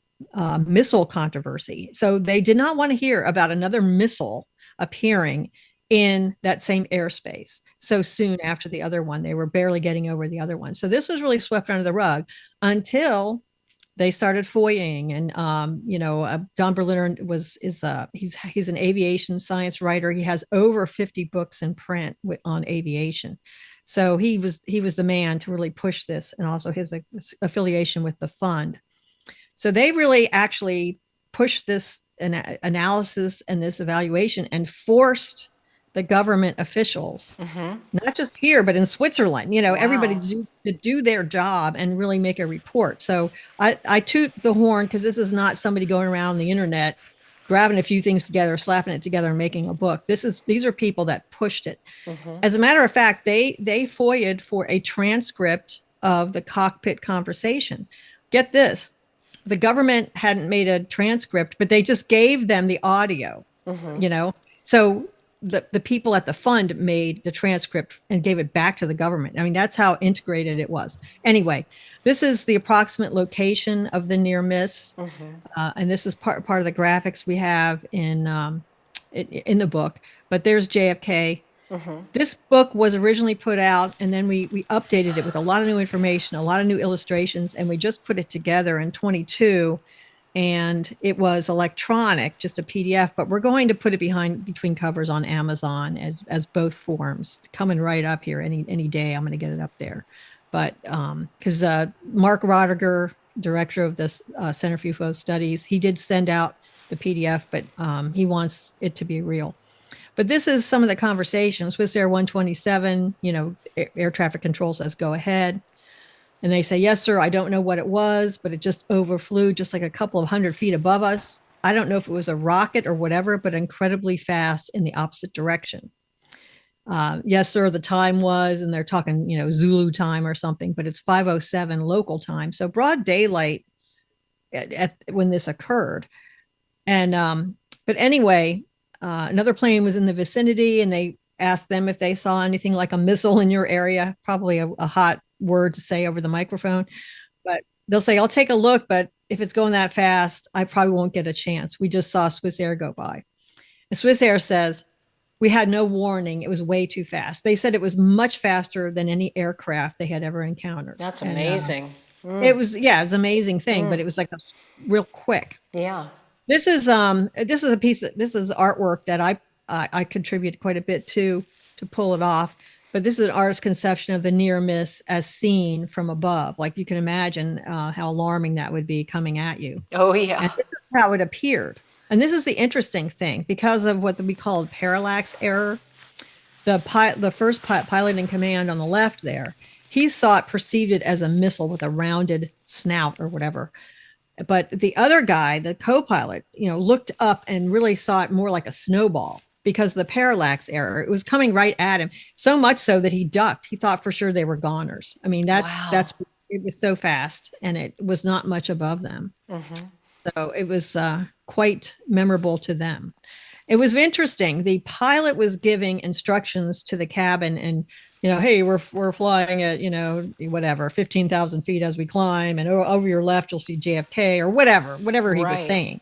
B: missile controversy. So they did not want to hear about another missile appearing in that same airspace so soon after the other one. They were barely getting over the other one. So this was really swept under the rug until they started FOIAing. And Don Berliner he's an aviation science writer. He has over 50 books in print on aviation. So he was the man to really push this, and also his affiliation with the fund. So they really actually pushed this analysis and this evaluation and forced the government officials, not just here, but in Switzerland, everybody to do their job and really make a report. So I toot the horn because this is not somebody going around the internet, grabbing a few things together, slapping it together and making a book. These are people that pushed it. As a matter of fact, they FOIA'd for a transcript of the cockpit conversation. Get this. The government hadn't made a transcript, but they just gave them the audio, So the people at the fund made the transcript and gave it back to the government. I mean, that's how integrated it was. Anyway, this is the approximate location of the near miss. And this is part of the graphics we have in the book. But there's JFK. This book was originally put out, and then we updated it with a lot of new information, a lot of new illustrations, and we just put it together in 22. And it was electronic, just a PDF, but we're going to put it between covers on Amazon as both forms, coming right up here any day. I'm going to get it up there. But because Mark Roddiger, director of this Center for UFO Studies, he did send out the PDF, but he wants it to be real. But this is some of the conversations. Swiss Air 127, air traffic control says, go ahead. And they say, yes, sir, I don't know what it was, but it just overflew just like a couple of 100 feet above us. I don't know if it was a rocket or whatever, but incredibly fast in the opposite direction. Yes, sir, the time was, and they're talking, Zulu time or something, but it's 5:07 local time. So broad daylight when this occurred. And, but anyway, another plane was in the vicinity, and they asked them if they saw anything like a missile in your area, probably a hot word to say over the microphone, but they'll say, I'll take a look, but if it's going that fast, I probably won't get a chance. We just saw Swiss Air go by. And Swiss Air says, we had no warning. It was way too fast. They said it was much faster than any aircraft they had ever encountered.
A: That's amazing.
B: It was an amazing thing, but it was like real quick.
A: Yeah.
B: This is artwork that I contribute quite a bit to pull it off. But this is an artist's conception of the near miss as seen from above. Like you can imagine how alarming that would be coming at you.
A: Oh, yeah.
B: And this is how it appeared. And this is the interesting thing. Because of what we call parallax error, the first pilot in command on the left there, he perceived it as a missile with a rounded snout or whatever. But the other guy, the co-pilot, looked up and really saw it more like a snowball. Because the parallax error, it was coming right at him, so much so that he ducked. He thought for sure they were goners. I mean, that's it was so fast, and it was not much above them. So it was quite memorable to them. It was interesting. The pilot was giving instructions to the cabin, and hey, we're flying at whatever 15,000 feet as we climb, and over your left you'll see JFK or whatever he was saying.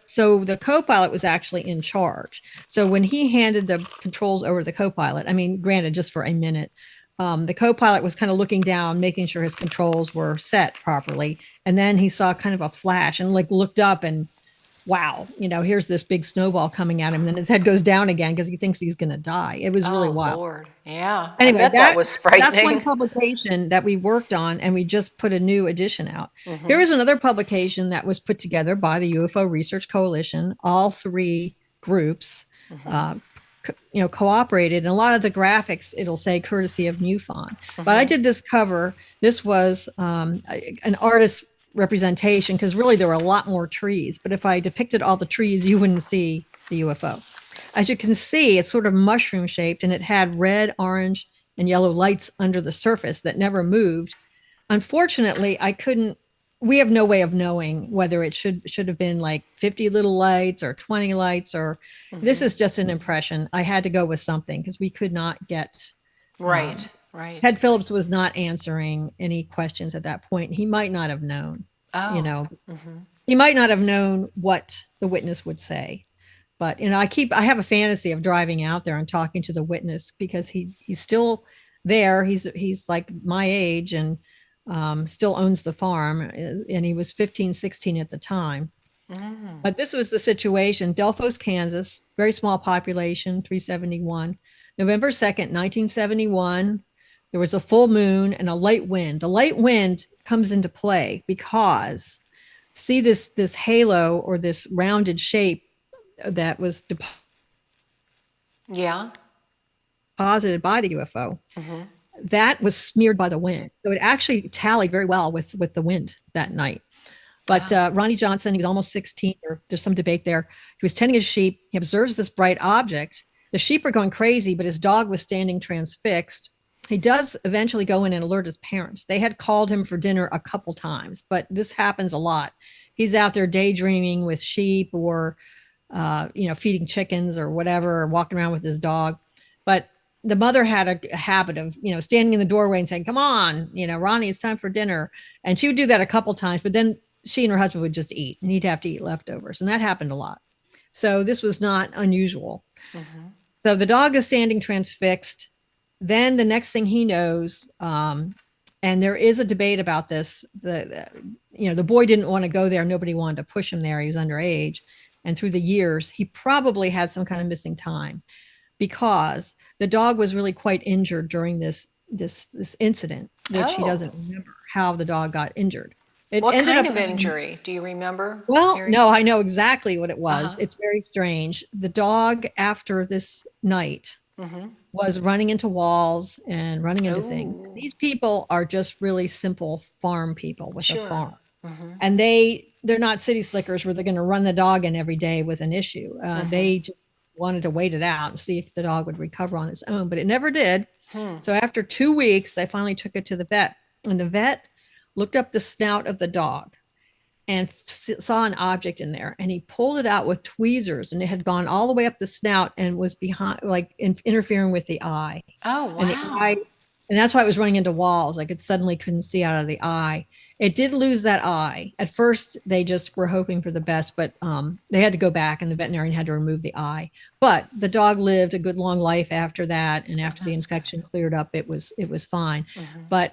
B: So the co-pilot was actually in charge. So when he handed the controls over to the co-pilot, I mean, granted, just for a minute, the co-pilot was kind of looking down, making sure his controls were set properly, and then he saw kind of a flash and looked up and wow, here's this big snowball coming at him. And then his head goes down again because he thinks he's going to die. It was really wild.
A: Lord. Yeah.
B: Anyway,
A: I bet that was frightening.
B: That's one publication that we worked on, and we just put a new edition out. Here is another publication that was put together by the UFO Research Coalition. All three groups, cooperated. And a lot of the graphics, it'll say courtesy of MUFON. But I did this cover. This was an artist representation because really there were a lot more trees. But if I depicted all the trees, you wouldn't see the UFO. As you can see, it's sort of mushroom shaped and it had red, orange, and yellow lights under the surface that never moved. Unfortunately, we have no way of knowing whether it should have been like 50 little lights or 20 lights or this is just an impression. I had to go with something because we could not get
A: right.
B: Ted Phillips was not answering any questions at that point. He might not have known. He might not have known what the witness would say. But I have a fantasy of driving out there and talking to the witness because he's still there. He's like my age and still owns the farm, and he was 15, 16 at the time. But this was the situation. Delphos, Kansas, very small population, 371. November 2nd, 1971, there was a full moon and a light wind. The light wind comes into play because see this halo or this rounded shape that was deposited by the UFO. That was smeared by the wind. So it actually tallied very well with the wind that night. But Ronnie Johnson, he was almost 16. There's some debate there. He was tending his sheep. He observes this bright object. The sheep are going crazy, but his dog was standing transfixed. He does eventually go in and alert his parents. They had called him for dinner a couple times, but this happens a lot. He's out there daydreaming with sheep or feeding chickens or whatever, or walking around with his dog. But the mother had a habit of, standing in the doorway and saying, come on, Ronnie, it's time for dinner. And she would do that a couple times, but then she and her husband would just eat and he'd have to eat leftovers. And that happened a lot. So this was not unusual. So the dog is standing transfixed. Then the next thing he knows, and there is a debate about this, the boy didn't want to go there. Nobody wanted to push him there. He was underage. And through the years, he probably had some kind of missing time because the dog was really quite injured during this incident, which he doesn't remember how the dog got injured.
A: What kind of injury? Do you remember?
B: Well, Mary? No, I know exactly what it was. It's very strange. The dog, after this night, was running into walls and running into things. These people are just really simple farm people with a farm. And they're not city slickers where they're going to run the dog in every day with an issue. They just wanted to wait it out and see if the dog would recover on its own, but it never did. So after 2 weeks, I finally took it to the vet, and the vet looked up the snout of the dog and saw an object in there, and he pulled it out with tweezers, and it had gone all the way up the snout and was behind, like interfering with the eye.
A: Oh, wow.
B: And that's why it was running into walls. Like it suddenly couldn't see out of the eye. It did lose that eye. At first, they just were hoping for the best, but they had to go back and the veterinarian had to remove the eye. But the dog lived a good long life after that. And after the infection cleared up, it was fine. But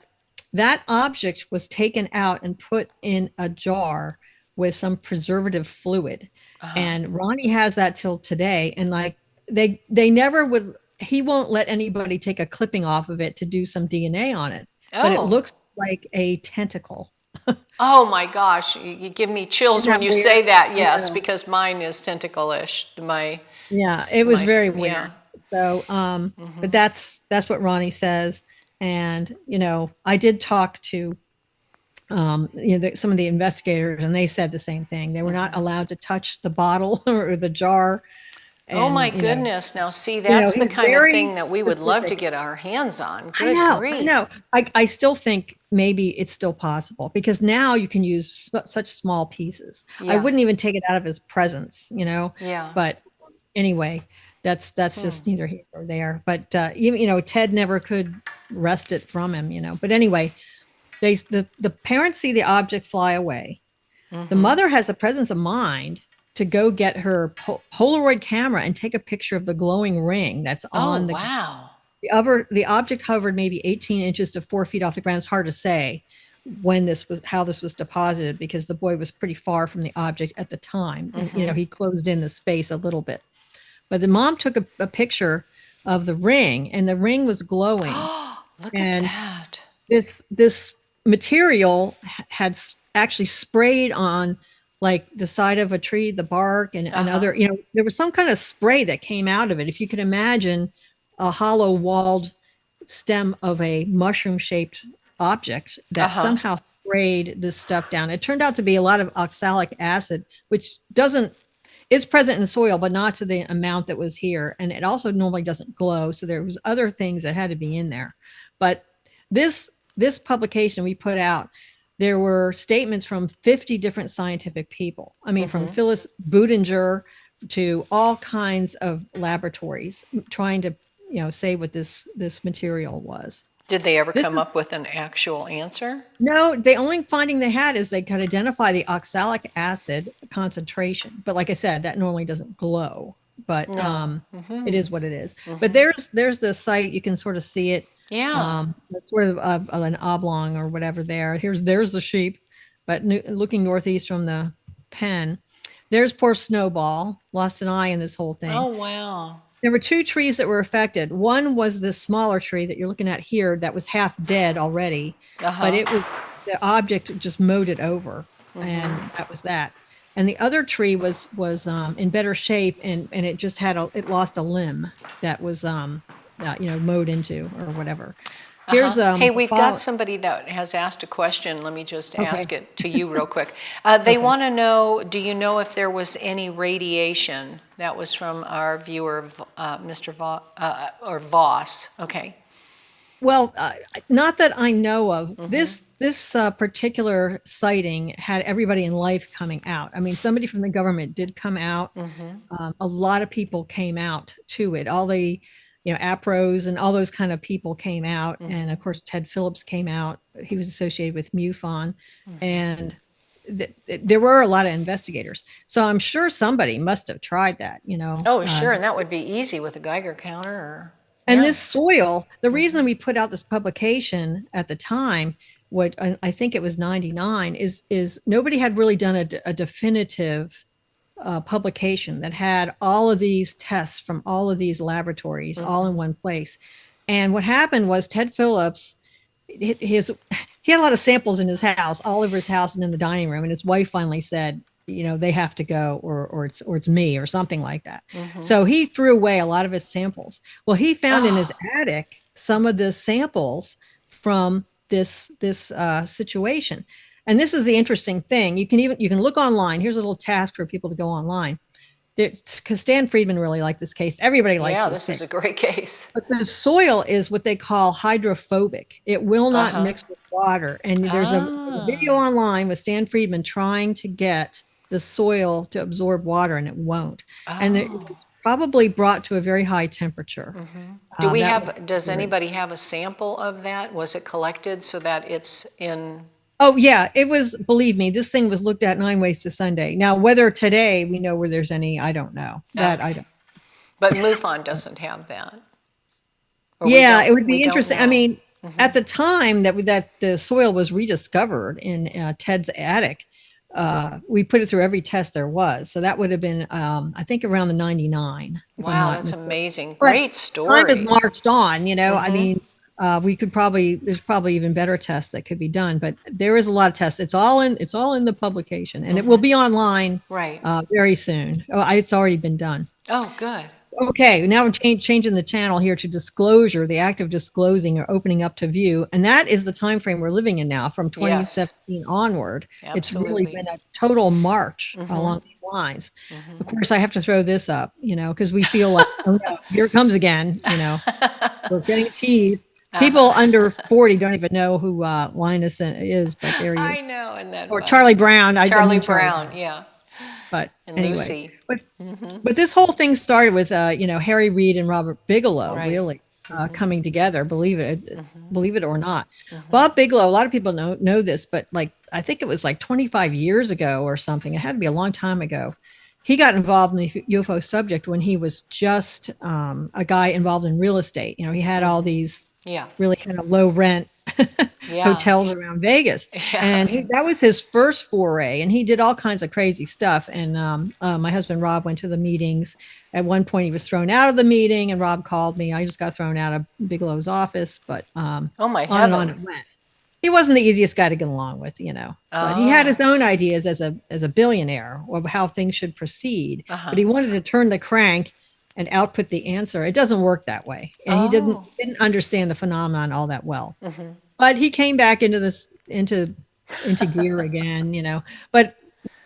B: that object was taken out and put in a jar with some preservative fluid. And Ronnie has that till today. And like they never would, he won't let anybody take a clipping off of it to do some DNA on it. But it looks like a tentacle.
A: Oh my gosh, you give me chills when you say that. Yes, because mine is tentacle-ish.
B: It was very weird. So, but that's what Ronnie says. And, I did talk to, some of the investigators, and they said the same thing. They were not allowed to touch the bottle or the jar. And,
A: oh my goodness. Now see, that's the kind of thing that we would love to get our hands on. Good grief. I know.
B: I still think maybe it's still possible because now you can use such small pieces. I wouldn't even take it out of his presence,
A: Yeah.
B: But anyway, that's just neither here nor there. But even, Ted never could wrest it from him, But anyway, the parents see the object fly away. The mother has the presence of mind to go get her Polaroid camera and take a picture of the glowing ring that's on the
A: wow.
B: The object hovered maybe 18 inches to 4 feet off the ground. It's hard to say how this was deposited because the boy was pretty far from the object at the time. He closed in the space a little bit. But the mom took a picture of the ring, and the ring was glowing.
A: Look at that.
B: This material had actually sprayed on like the side of a tree, the bark and other, there was some kind of spray that came out of it. If you could imagine a hollow walled stem of a mushroom shaped object that somehow sprayed this stuff down. It turned out to be a lot of oxalic acid, which it's present in the soil, but not to the amount that was here. And it also normally doesn't glow. So there was other things that had to be in there. But this publication we put out, there were statements from 50 different scientific people. I mean, from Phyllis Budinger to all kinds of laboratories trying to, say what this material was.
A: Did they ever come up with an actual answer?
B: No, the only finding they had is they could identify the oxalic acid concentration. But like I said, that normally doesn't glow, but it is what it is. But there's the site. You can sort of see it.
A: Yeah.
B: It's sort of an oblong or whatever there. There's the sheep, but looking northeast from the pen, there's poor Snowball, lost an eye in this whole thing.
A: Oh, wow.
B: There were 2 trees that were affected. One was this smaller tree that you're looking at here that was half dead already, but the object just mowed it over, and that was that. And the other tree was in better shape, and it just it lost a limb that was mowed into or whatever. Here's
A: hey, we've got somebody that has asked a question. Let me just ask it to you real quick. They want to know, do you know if there was any radiation? That was from our viewer, Mr. Voss. Okay.
B: Well, not that I know of. This particular sighting had everybody in life coming out. I mean, somebody from the government did come out. A lot of people came out to it. All the APROs and all those kind of people came out. And of course, Ted Phillips came out. He was associated with MUFON. And there were a lot of investigators. So I'm sure somebody must have tried that,
A: Oh, sure. And that would be easy with a Geiger counter.
B: And this soil, the reason we put out this publication at the time, I think it was 99, is nobody had really done a definitive publication that had all of these tests from all of these laboratories all in one place. And what happened was Ted Phillips, he had a lot of samples in his house, all over his house and in the dining room. And his wife finally said, they have to go, or it's me, or something like that. So he threw away a lot of his samples. Well, he found in his attic some of the samples from this situation. And this is the interesting thing. You can look online. Here's a little task for people to go online. Because Stan Friedman really liked this case. Everybody likes this.
A: Yeah, this is a great case.
B: But the soil is what they call hydrophobic. It will not mix with water. And there's a video online with Stan Friedman trying to get the soil to absorb water, and it won't. And it was probably brought to a very high temperature.
A: Does anybody have a sample of that? Was it collected so that it's in...
B: Oh, yeah, it was, believe me, this thing was looked at 9 ways to Sunday. Now, whether today we know where there's any, I don't know. I don't.
A: But MUFON doesn't have that.
B: Yeah, it would be interesting. I mean, at the time that the soil was rediscovered in Ted's attic, we put it through every test there was. So that would have been, I think, around the 99.
A: Wow, that's amazing. Great story.
B: Kind of marched on, I mean, there's probably even better tests that could be done, but there is a lot of tests. It's all in the publication, and it will be online very soon. It's already been done.
A: Oh, good.
B: Okay, now I'm changing the channel here to disclosure, the act of disclosing or opening up to view. And that is the time frame we're living in now from 2017 onward.
A: Absolutely.
B: It's really been a total march along these lines. Of course, I have to throw this up, because we feel like, oh no, here it comes again, we're getting teased. People under 40 don't even know who Linus is, but there he is.
A: I know. And that
B: or Charlie Brown.
A: Charlie Brown, yeah.
B: But
A: and
B: anyway, but this whole thing started with Harry Reid and Robert Bigelow really coming together. Believe it or not. Bob Bigelow. A lot of people know this, but I think it was 25 years ago or something. It had to be a long time ago. He got involved in the UFO subject when he was just a guy involved in real estate. He had all these really kind of low rent hotels around Vegas. And that was his first foray, and he did all kinds of crazy stuff. And my husband, Rob, went to the meetings. At one point he was thrown out of the meeting, and Rob called me. I just got thrown out of Bigelow's office, but
A: oh my
B: on and on it went. He wasn't the easiest guy to get along with, but he had his own ideas as a billionaire of how things should proceed. But he wanted to turn the crank and output the answer. It doesn't work that way. And he didn't understand the phenomenon all that well. But he came back into gear again, But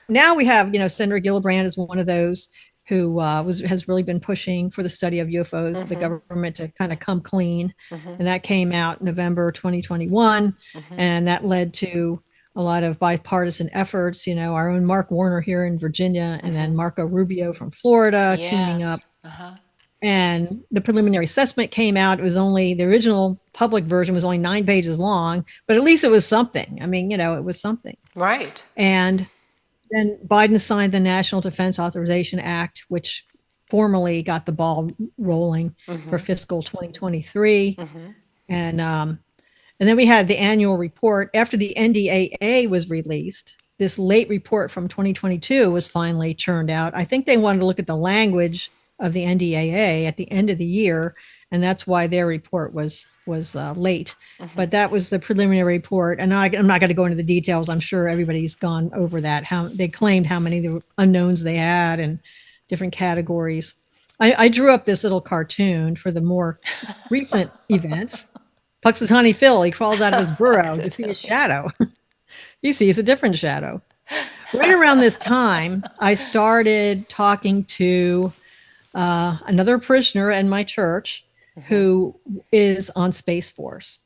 B: now we have, Senator Gillibrand is one of those who has really been pushing for the study of UFOs, the government to kind of come clean. And that came out November 2021. And that led to a lot of bipartisan efforts, our own Mark Warner here in Virginia, and then Marco Rubio from Florida teaming up. And the preliminary assessment came out. It was only, the original public version was only 9 pages long, but at least it was something. I mean, it was something.
A: Right.
B: And then Biden signed the National Defense Authorization Act, which formally got the ball rolling for fiscal 2023. And then we had the annual report. After the NDAA was released, this late report from 2022 was finally churned out. I think they wanted to look at the language of the NDAA at the end of the year, and that's why their report was late. But that was the preliminary report, and I'm not going to go into the details. I'm sure everybody's gone over that. How they claimed how many the unknowns they had and different categories. I drew up this little cartoon for the more recent events. Puxatawny Phil, he crawls out of his burrow to see a shadow. He sees a different shadow. Right around this time, I started talking to another parishioner in my church who is on Space Force.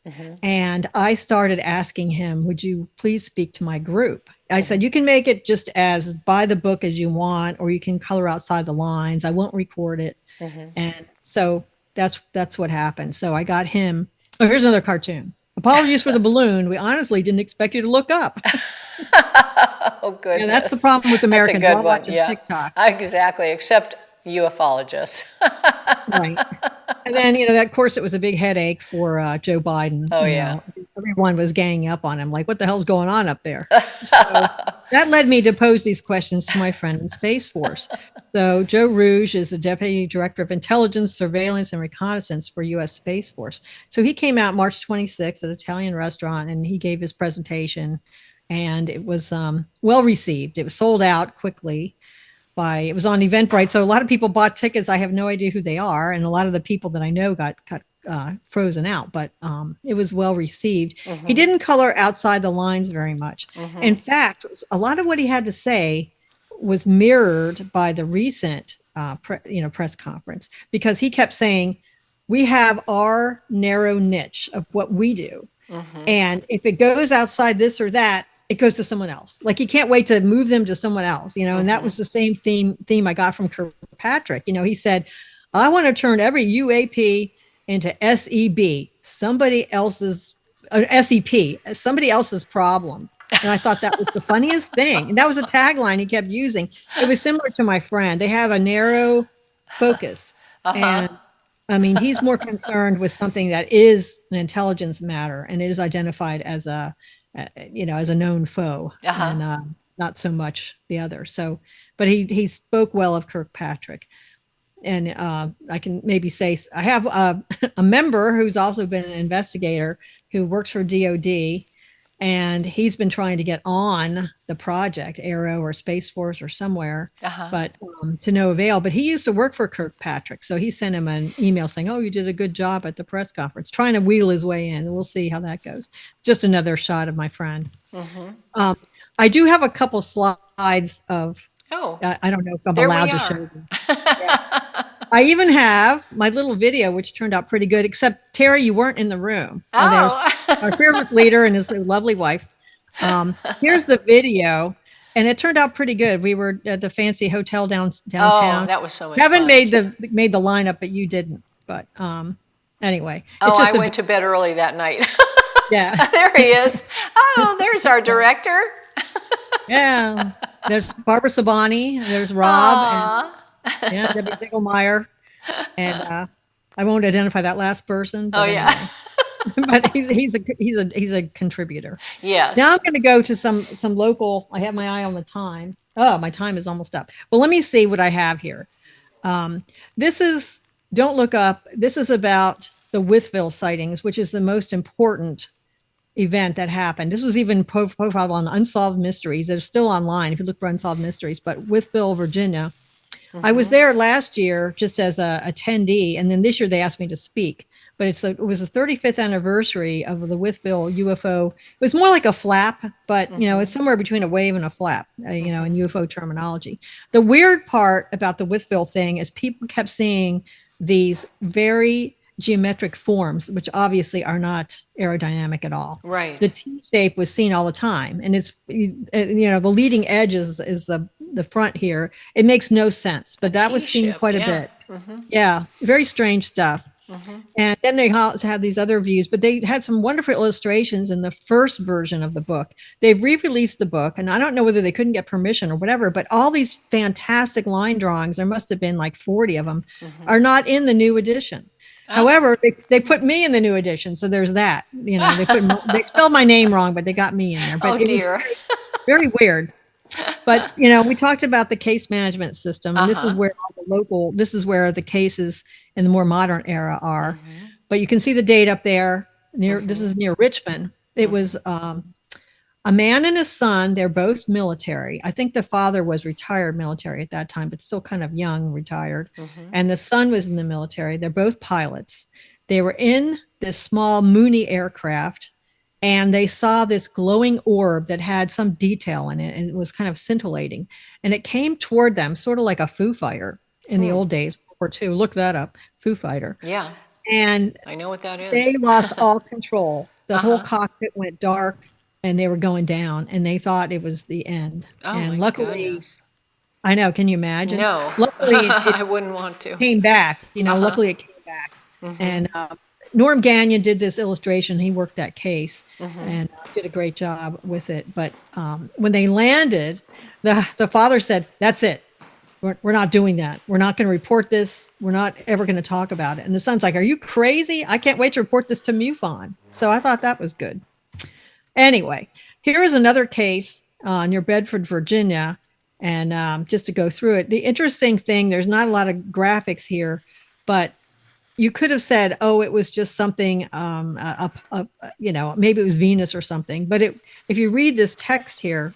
B: And I started asking him, would you please speak to my group? I said, you can make it just as by the book as you want, or you can color outside the lines. I won't record it. And so that's what happened. So I got him. Oh, here's another cartoon. Apologies for the balloon. We honestly didn't expect you to look up.
A: Oh, goodness.
B: And that's the problem with Americans.
A: That's a good
B: We're watching
A: one.
B: TikTok.
A: Exactly, except ufologists.
B: Right. And then, of course, it was a big headache for Joe Biden.
A: Oh, yeah.
B: Everyone was ganging up on him, like, what the hell's going on up there? So that led me to pose these questions to my friend in Space Force. So Joe Rouge is the Deputy Director of Intelligence, Surveillance, and Reconnaissance for U.S. Space Force. So he came out March 26th at an Italian restaurant, and he gave his presentation, and it was well received. It was sold out quickly. It was on Eventbrite, so a lot of people bought tickets. I have no idea who they are, and a lot of the people that I know got frozen out, but it was well received. He didn't color outside the lines very much. In fact, a lot of what he had to say was mirrored by the recent press conference, because he kept saying, we have our narrow niche of what we do, and if it goes outside this or that, it goes to someone else. Like, you can't wait to move them to someone else, and that was the same theme I got from Kirkpatrick. He said, I want to turn every UAP into SEB, somebody else's SEP, somebody else's problem. And I thought that was the funniest thing. And that was a tagline he kept using. It was similar to my friend. They have a narrow focus. And I mean, he's more concerned with something that is an intelligence matter, and it is identified as a known foe, and not so much the other. So, but he spoke well of Kirkpatrick. And I can maybe say, I have a member who's also been an investigator who works for DOD, and he's been trying to get on the project, Aero or Space Force or somewhere, but to no avail. But he used to work for Kirkpatrick, so he sent him an email saying, oh, you did a good job at the press conference, trying to wheedle his way in. We'll see how that goes. Just another shot of my friend. I do have a couple slides of, I don't know if I'm allowed to show them. Yes. I even have my little video, which turned out pretty good, except Terry, you weren't in the room. There's our fearless leader and his lovely wife. Here's the video, and it turned out pretty good. We were at the fancy hotel downtown.
A: Oh, that was so much
B: Kevin
A: fun.
B: made the lineup, but you didn't. But anyway.
A: I went to bed early that night.
B: Yeah.
A: There he is. Oh, there's our director.
B: Yeah. There's Barbara Sabani. There's Rob. And Debbie Ziegelmeyer. And I won't identify that last person. But anyway. But he's a contributor. Yeah. Now I'm going to go to some local. I have my eye on the time. Oh, my time is almost up. Well, let me see what I have here. This is, don't look up. This is about the Withville sightings, which is the most important event that happened. This was even profiled on Unsolved Mysteries. They're still online if you look for Unsolved Mysteries. But Withville, Virginia. I was there last year just as a attendee, and then this year they asked me to speak. but it was the 35th anniversary of the Withville UFO. It was more like a flap, but it's somewhere between a wave and a flap, in UFO terminology. The weird part about the Withville thing is people kept seeing these very geometric forms, which obviously are not aerodynamic at all.
A: Right.
B: The T shape was seen all the time, and it's the leading edge is the front here. It makes no sense, but that was seen quite a bit. Yeah, very strange stuff. And then they had these other views, but they had some wonderful illustrations in the first version of the book. They've re-released the book, and I don't know whether they couldn't get permission or whatever, but all these fantastic line drawings, there must have been like 40 of them, are not in the new edition. However, they put me in the new edition, so there's that. They spelled my name wrong, but they got me in there. But it was very weird. But we talked about the case management system, and this is where this is where the cases in the more modern era are. But you can see the date up there. This is near Richmond. It was a man and his son. They're both military. I think the father was retired military at that time, but still kind of young, retired. And the son was in the military. They're both pilots. They were in this small Mooney aircraft, and they saw this glowing orb that had some detail in it, and it was kind of scintillating. And it came toward them, sort of like a Foo Fighter in the old days, World War II. Look that up, Foo Fighter.
A: Yeah.
B: And
A: I know what that is.
B: They lost all control. The whole cockpit went dark, and they were going down, and they thought it was the end. And luckily, I know, can you imagine?
A: No.
B: Luckily,
A: I wouldn't want to.
B: Came back, luckily it came back. And Norm Gagnon did this illustration. He worked that case and did a great job with it. But when they landed, the father said, "That's it. We're not doing that. We're not going to report this. We're not ever going to talk about it." And the son's like, "Are you crazy? I can't wait to report this to MUFON." So I thought that was good. Anyway, here is another case near Bedford, Virginia. And just to go through it, the interesting thing, there's not a lot of graphics here, but you could have said, oh, it was just something, maybe it was Venus or something. But if you read this text here,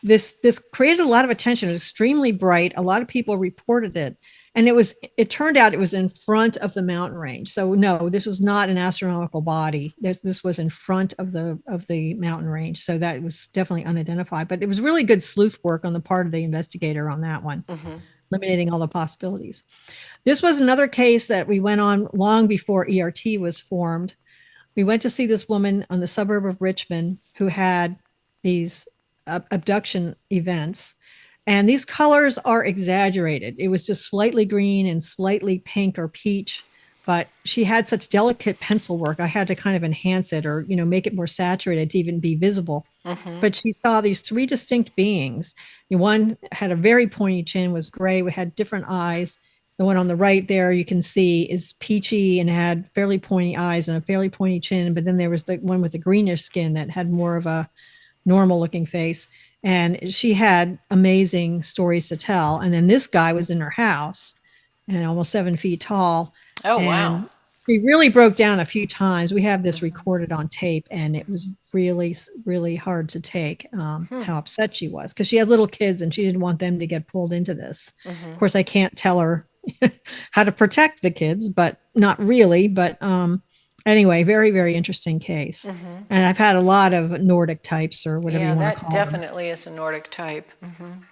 B: this created a lot of attention. It was extremely bright. A lot of people reported it. And it turned out it was in front of the mountain range. So no, this was not an astronomical body. This was in front of the mountain range. So that was definitely unidentified. But it was really good sleuth work on the part of the investigator on that one. Eliminating all the possibilities. This was another case that we went on long before ERT was formed. We went to see this woman on the suburb of Richmond who had these abduction events. And these colors are exaggerated. It was just slightly green and slightly pink or peach, but she had such delicate pencil work. I had to kind of enhance it or, make it more saturated to even be visible. But she saw these three distinct beings. One had a very pointy chin, was gray, had different eyes. The one on the right there you can see is peachy and had fairly pointy eyes and a fairly pointy chin. But then there was the one with the greenish skin that had more of a normal looking face. And she had amazing stories to tell. And then this guy was in her house and almost 7 feet tall.
A: Oh,
B: and
A: wow.
B: He really broke down a few times. We have this recorded on tape, and it was really, really hard to take how upset she was because she had little kids and she didn't want them to get pulled into this. Of course, I can't tell her how to protect the kids, but not really. But anyway, very, very interesting case. And I've had a lot of Nordic types or whatever you want to call them.
A: Yeah, that definitely is a Nordic type.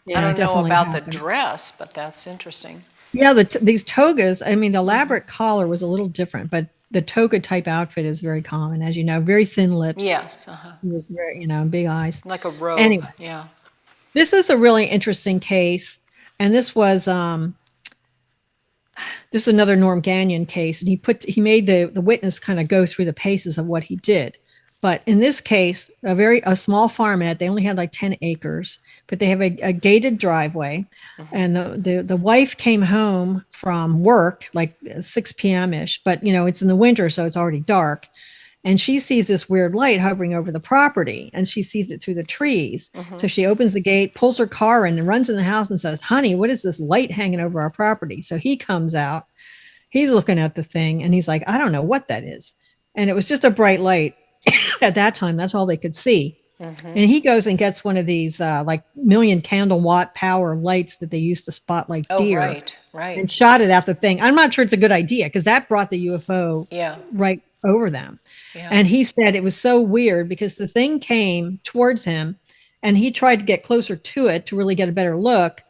B: Yeah,
A: I don't know about
B: happens.
A: the dress, but that's interesting.
B: Yeah, these togas, the elaborate collar was a little different, but the toga type outfit is very common, as you know, very thin lips.
A: Yes.
B: He was very, big eyes.
A: Like a robe.
B: Anyway,
A: yeah.
B: This is a really interesting case. And this was, this is another Norm Gagnon case. And he made the witness kind of go through the paces of what he did. But in this case, a small farmette, they only had like 10 acres, but they have a gated driveway. And the wife came home from work like 6 p.m. ish, but it's in the winter, so it's already dark. And she sees this weird light hovering over the property, and she sees it through the trees. So she opens the gate, pulls her car in, and runs in the house and says, "Honey, what is this light hanging over our property?" So he comes out, he's looking at the thing, and he's like, "I don't know what that is." And it was just a bright light. At that time, that's all they could see. And he goes and gets one of these like million candle watt power lights that they used to spot like deer.
A: Right.
B: And shot it at the thing. I'm not sure it's a good idea because that brought the UFO right over them. Yeah. And he said it was so weird because the thing came towards him and he tried to get closer to it to really get a better look.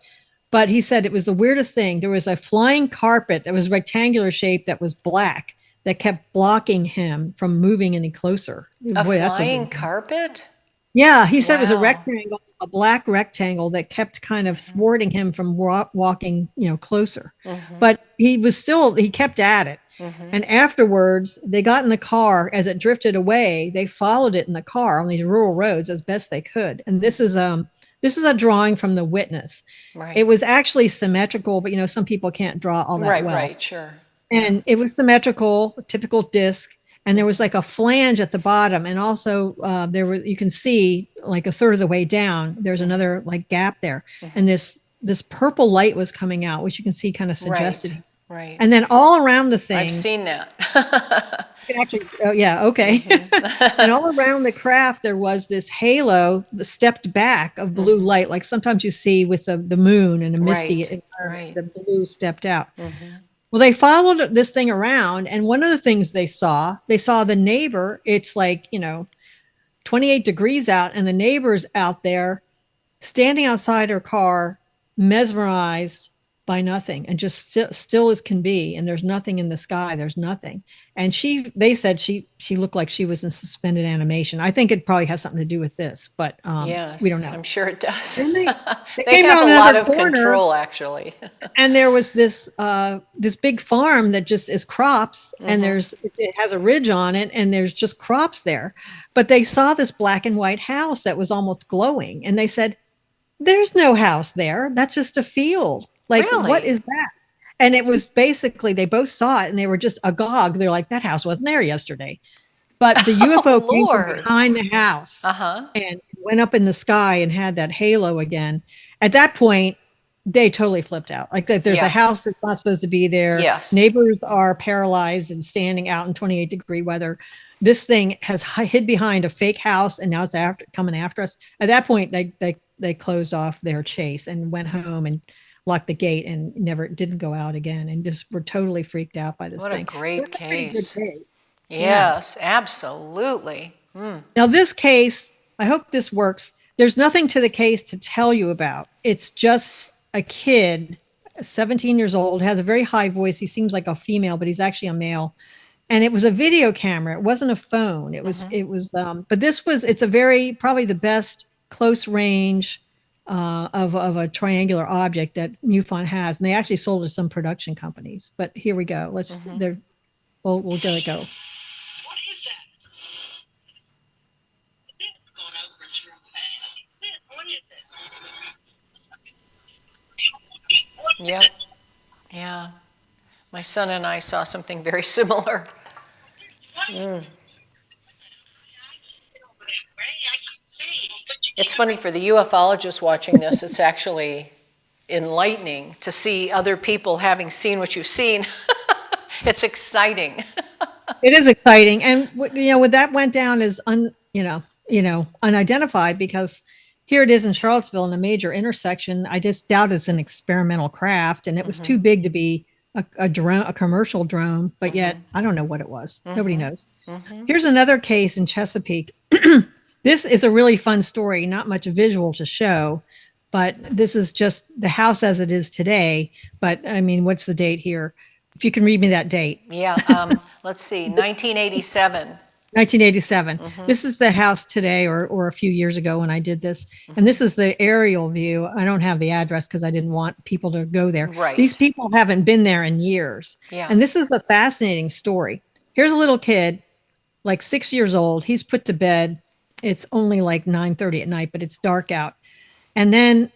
B: But he said it was the weirdest thing. There was a flying carpet that was rectangular shaped that was black that kept blocking him from moving any closer.
A: Boy, flying carpet?
B: Yeah, he said it was a rectangle, a black rectangle that kept kind of thwarting him from walking, closer. But he kept at it. And afterwards, they got in the car. As it drifted away, they followed it in the car on these rural roads as best they could. And this is a drawing from the witness. Right. It was actually symmetrical, but some people can't draw all that well.
A: Right, sure.
B: And it was symmetrical, typical disc. And there was like a flange at the bottom. And also you can see like a third of the way down, there's another like gap there. And this purple light was coming out, which you can see kind of suggested.
A: Right.
B: And then all around the thing.
A: I've seen that.
B: You can actually, okay. And all around the craft, there was this halo, the stepped back of blue light, like sometimes you see with the moon and a misty environment, the blue stepped out. Well, they followed this thing around, and one of the things they saw the neighbor. It's like, 28 degrees out, and the neighbor's out there standing outside her car, mesmerized by nothing, and just still as can be. And there's nothing in the sky. There's nothing. And they said she looked like she was in suspended animation. I think it probably has something to do with this, but
A: yes,
B: we don't know.
A: I'm sure it does.
B: They
A: have a lot of control, actually.
B: And there was this big farm that just is crops, and it has a ridge on it, and there's just crops there. But they saw this black and white house that was almost glowing, and they said, "There's no house there. That's just a field. Like, really? What is that?" And it was basically, they both saw it and they were just agog. They're like, that house wasn't there yesterday. But the UFO came from behind the house and went up in the sky and had that halo again. At that point, they totally flipped out. Like that there's a house that's not supposed to be there.
A: Yes.
B: Neighbors are paralyzed and standing out in 28-degree weather. This thing has hid behind a fake house, and now it's coming after us. At that point, they closed off their chase and went home and locked the gate and didn't go out again, and just were totally freaked out by this thing.
A: What a great case. Yes, absolutely.
B: Now this case, I hope this works. There's nothing to the case to tell you about. It's just a kid, 17 years old, has a very high voice. He seems like a female, but he's actually a male. And it was a video camera. It wasn't a phone. But it's probably the best close range of a triangular object that MUFON has, and they actually sold it to some production companies. But here we go. We'll let it go.
C: What is that? It's going over through what is it?
A: Yep. Yeah. My son and I saw something very similar. It's funny for the ufologists watching this, it's actually enlightening to see other people having seen what you've seen. It's exciting.
B: It is exciting. And when that went down as unidentified, because here it is in Charlottesville in a major intersection. I just doubt it's an experimental craft, and it was too big to be a drone, a commercial drone, but yet I don't know what it was. Nobody knows. Here's another case in Chesapeake. This is a really fun story, not much visual to show, but this is just the house as it is today. But I mean, what's the date here? If you can read me that date.
A: Yeah, let's see, 1987.
B: 1987. This is the house today or a few years ago when I did this. And this is the aerial view. I don't have the address because I didn't want people to go there.
A: Right.
B: These people haven't been there in years.
A: Yeah.
B: And this is a fascinating story. Here's a little kid, like 6 years old. He's put to bed. It's only like 9:30 at night, but it's dark out. And then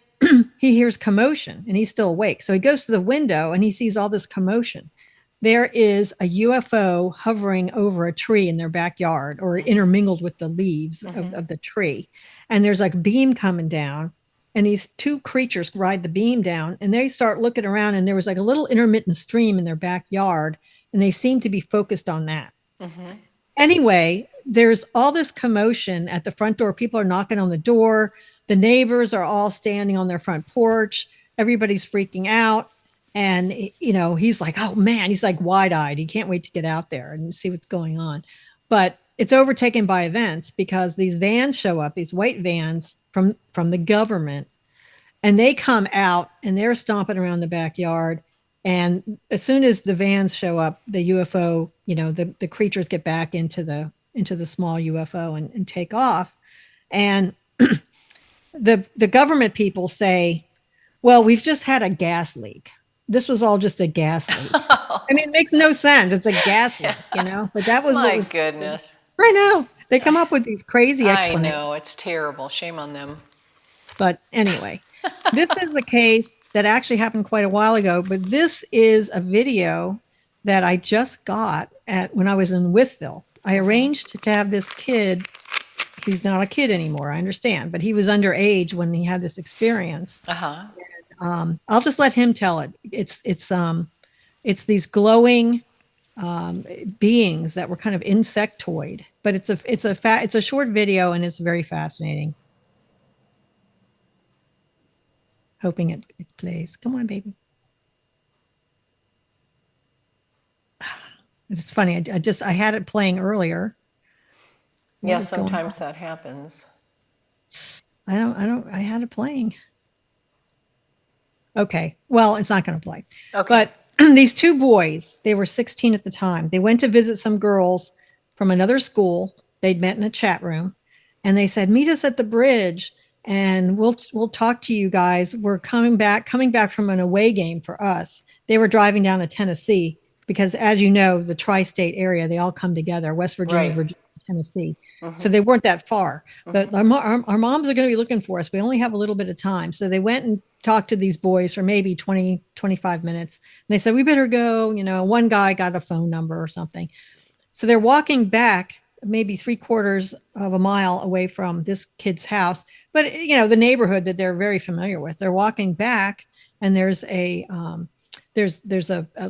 B: he hears commotion and he's still awake. So he goes to the window and he sees all this commotion. There is a UFO hovering over a tree in their backyard, or intermingled with the leaves of the tree. And there's like a beam coming down, and these two creatures ride the beam down, and they start looking around, and there was like a little intermittent stream in their backyard, and they seem to be focused on that. Anyway, there's all this commotion at the front door. People are knocking on the door. The neighbors are all standing on their front porch. Everybody's freaking out. And, he's like, oh man, he's like wide-eyed. He can't wait to get out there and see what's going on. But it's overtaken by events because these vans show up, these white vans from the government, and they come out and they're stomping around the backyard. And as soon as the vans show up, the UFO, the creatures get back into the small UFO and take off. And the government people say, well, we've just had a gas leak. This was all just a gas leak. I mean, it makes no sense. It's a gas leak, but that was what was.
A: My goodness.
B: I know. They come up with these crazy explanations.
A: I know. It's terrible. Shame on them.
B: But anyway, this is a case that actually happened quite a while ago, but this is a video that I just got when I was in Withville. I arranged to have this kid. He's not a kid anymore, I understand, but he was underage when he had this experience.
A: Uh-huh.
B: I'll just let him tell it. It's these glowing beings that were kind of insectoid, but it's a short video and it's very fascinating. Hoping it plays. Come on, baby. It's funny. I had it playing earlier.
A: Yeah, sometimes that happens.
B: I had it playing. Okay. Well, it's not going to play.
A: Okay.
B: But these two boys, they were 16 at the time. They went to visit some girls from another school. They'd met in a chat room, and they said, "Meet us at the bridge, and we'll talk to you guys. We're coming back from an away game for us." They were driving down to Tennessee because, as you know, the tri-state area, they all come together: West Virginia,
A: Right.
B: Virginia, Tennessee.
A: Mm-hmm.
B: So they weren't that far. But our moms are going to be looking for us. We only have a little bit of time. So they went and talked to these boys for maybe 20, 25 minutes. And they said, we better go. One guy got a phone number or something. So they're walking back maybe 3/4 of a mile away from this kid's house. But, the neighborhood that they're very familiar with. They're walking back, and there's a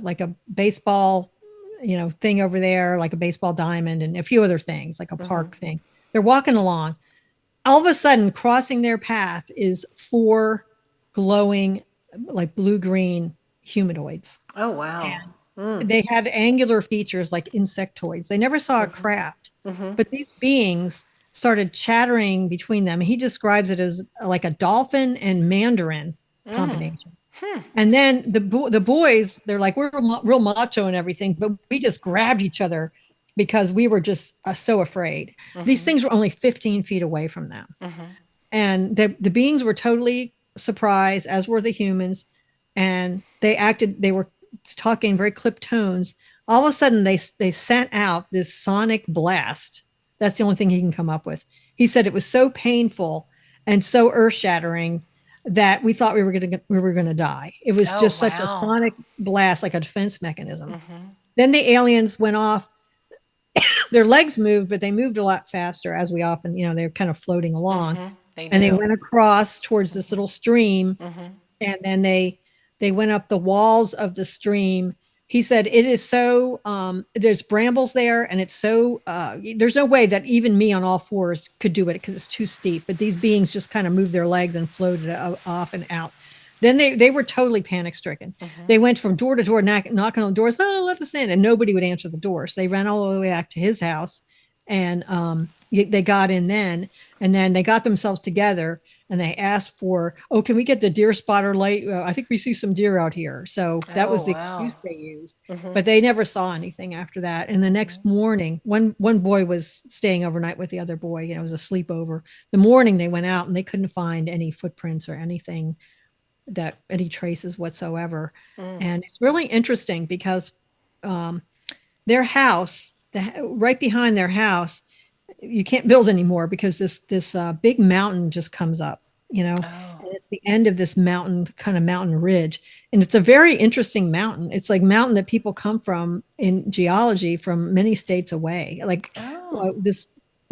B: like a baseball thing over there, like a baseball diamond and a few other things, like a park thing. They're walking along. All of a sudden, crossing their path is 4 glowing, like blue-green humanoids.
A: Oh, wow.
B: They had angular features like insectoids. They never saw a craft, but these beings started chattering between them. He describes it as like a dolphin and mandarin combination. And then the boys, they're like, we're real macho and everything, but we just grabbed each other because we were just so afraid. These things were only 15 feet away from them. And the beings were totally surprised, as were the humans. And they were talking very clipped tones. All of a sudden, they sent out this sonic blast. That's the only thing he can come up with. He said it was so painful and so earth-shattering that we thought we were going to die. It was just such a sonic blast, like a defense mechanism. Then the aliens went off. Their legs moved, but they moved a lot faster, as we often, they're kind of floating along. They went across towards this little stream, and then they went up the walls of the stream. He said it is so, there's brambles there, and it's so, there's no way that even me on all fours could do it because it's too steep. But these beings just kind of moved their legs and floated off and out. Then they were totally panic stricken. They went from door to door, knocking on doors. Oh, let us in. And nobody would answer the doors. They ran all the way back to his house, and they got in then. And then they got themselves together, and they asked for, oh, can we get the deer spotter light? I think we see some deer out here. So that was the excuse they used. But they never saw anything after that. And the next morning, one boy was staying overnight with the other boy. It was a sleepover. The morning they went out, and they couldn't find any footprints or anything, any traces whatsoever. And it's really interesting because their house, right behind their house, you can't build anymore because this big mountain just comes up, and it's the end of this mountain ridge. And it's a very interesting mountain. It's like mountain that people come from in geology from many states away. Like the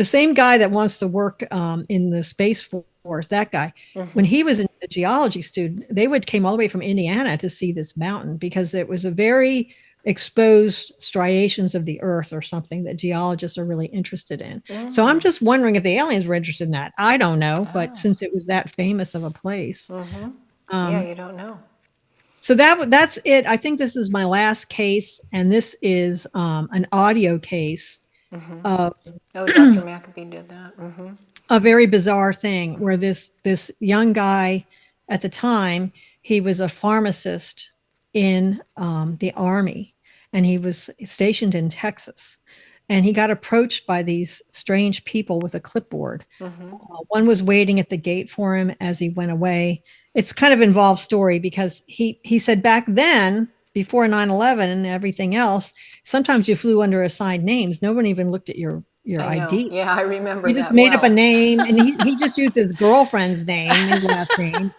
B: same guy that wants to work in the Space Force, that guy, when he was a geology student, came all the way from Indiana to see this mountain because it was a very exposed striations of the earth or something that geologists are really interested in. So I'm just wondering if the aliens were interested in that. I don't know, but since it was that famous of a place.
A: Yeah, you don't know.
B: So that's it. I think this is my last case, and this is an audio case of
A: Oh, Dr. McAfee did that.
B: a very bizarre thing where this young guy at the time, he was a pharmacist in the army, and he was stationed in Texas, and he got approached by these strange people with a clipboard. One was waiting at the gate for him as he went away. It's kind of involved story because he said back then, before 9/11 and everything else, sometimes you flew under assigned names. No one even looked at your
A: I know.
B: ID.
A: Yeah, I remember
B: He
A: that
B: just made up a
A: well.
B: name, and he just used his girlfriend's name, his last name,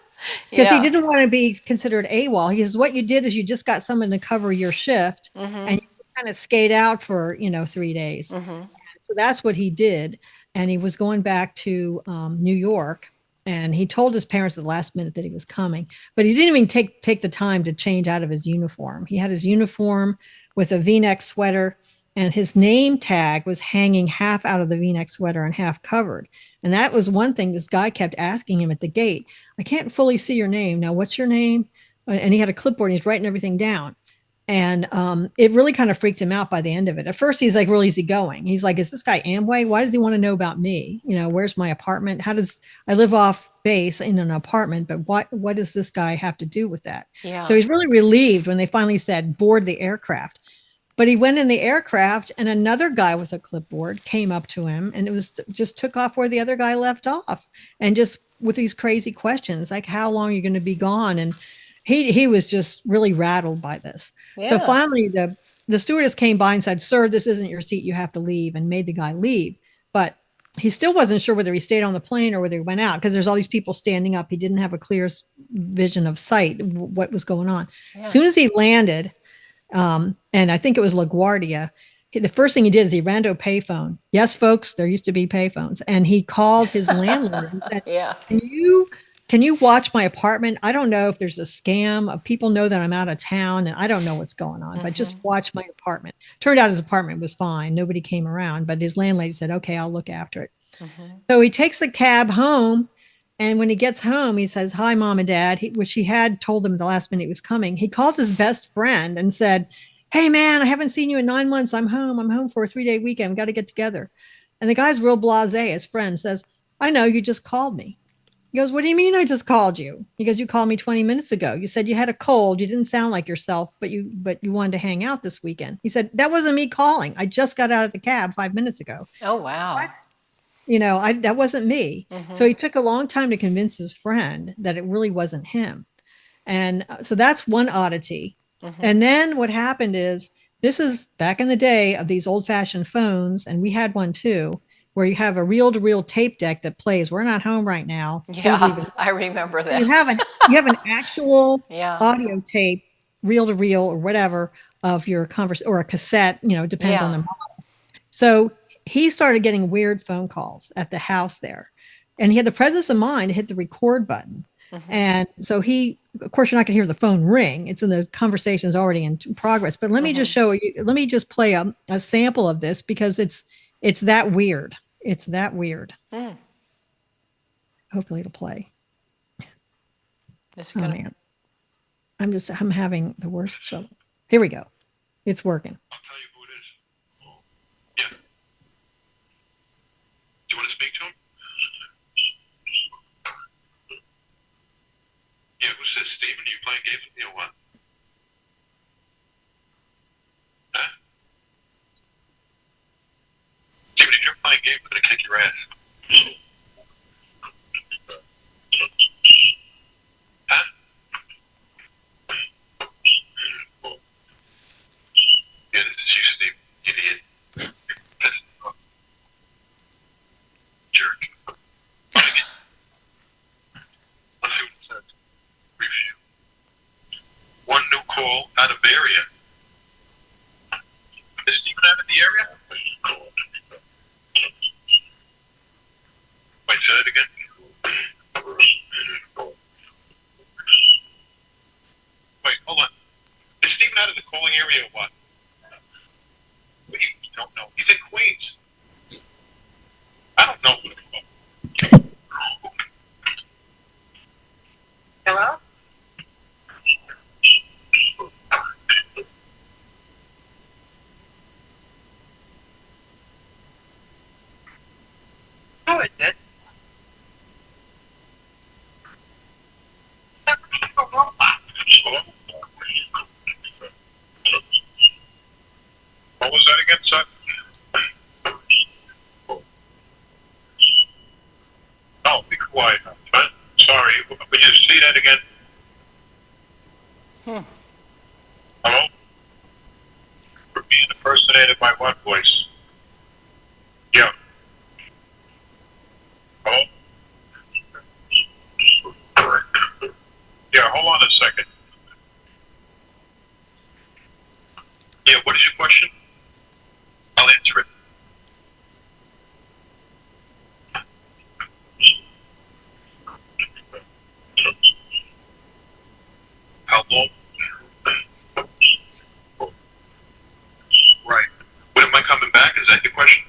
B: because he
A: Yeah.
B: didn't want to be considered AWOL. He says, what you did is you just got someone to cover your shift, and you kind of skate out for 3 days. So that's what he did, and he was going back to New York, and he told his parents at the last minute that he was coming, but he didn't even take the time to change out of his uniform. He had his uniform with a V-neck sweater, and his name tag was hanging half out of the V-neck sweater and half covered. And that was one thing this guy kept asking him at the gate. I can't fully see your name. Now, what's your name? And he had a clipboard and he's writing everything down. And it really kind of freaked him out by the end of it. At first, he's like real easygoing. He's like, is this guy Amway? Why does he want to know about me? Where's my apartment? I live off base in an apartment, but what does this guy have to do with that?
A: Yeah.
B: So he's really relieved when they finally said board the aircraft. But he went in the aircraft, and another guy with a clipboard came up to him, and it was just took off where the other guy left off, and just with these crazy questions like, how long are you going to be gone? And he was just really rattled by this.
A: Yeah.
B: So finally the stewardess came by and said, sir, this isn't your seat, you have to leave, and made the guy leave. But he still wasn't sure whether he stayed on the plane or whether he went out, because there's all these people standing up. He didn't have a clear vision of sight, what was going on.
A: Yeah.
B: As soon as he landed, and I think it was LaGuardia, the first thing he did is he ran to a payphone. Yes, folks, there used to be payphones. And he called his landlord and said,
A: Yeah.
B: can you watch my apartment? I don't know if there's a scam. People know that I'm out of town and I don't know what's going on, but just watch my apartment. Turned out his apartment was fine. Nobody came around, but his landlady said, okay, I'll look after it. So he takes the cab home. And when he gets home, he says, hi, mom and dad, which he had told them the last minute he was coming. He called his best friend and said, hey, man, I haven't seen you in 9 months. I'm home for a 3-day weekend. We got to get together. And the guy's real blasé. His friend says, I know, you just called me. He goes, what do you mean I just called you? He goes, you called me 20 minutes ago. You said you had a cold. You didn't sound like yourself, but you wanted to hang out this weekend. He said, that wasn't me calling. I just got out of the cab 5 minutes ago.
A: Oh, wow.
B: What? That wasn't me. So he took a long time to convince his friend that it really wasn't him. And so that's one oddity. And then what happened is, this is back in the day of these old fashioned phones. And we had one too, where you have a reel to reel tape deck that plays. We're not home right now.
A: Yeah, I remember that.
B: You have an actual
A: Yeah.
B: audio tape, reel to reel or whatever, of your conversation, or a cassette, it depends on the model. So he started getting weird phone calls at the house there, and he had the presence of mind to hit the record button. And so of course, you're not going to hear the phone ring. It's in the conversation's already in progress. But let me just show you. Let me just play a sample of this, because it's that weird. It's that weird. Hopefully it'll play. Oh man, I'm having the worst trouble. Here we go. It's working.
D: I'll tell you who it is. Yeah. Do you want to speak to him? Yeah, who says Steven? Are you playing games with me or what? Huh? Steven, if you're playing games, I'm going to kick your ass. Huh? Yeah, this is you, Steve. You idiot. Jerk. Let's see what it says. Review. One new call out of area. Is Steven out of the area? Wait, say that again? Wait, hold on. Is Steven out of the calling area or what? don't know. He's in Queens. I don't know.
C: Hello? Who is it?
D: What was that again, son? Oh, be quiet. Huh? Sorry, would you see that again? Hello? We're being impersonated by what voice? Yeah. Hello? Yeah, hold on a second. Yeah, what is your question? I'll answer it. How long? Right. When am I coming back? Is that your question?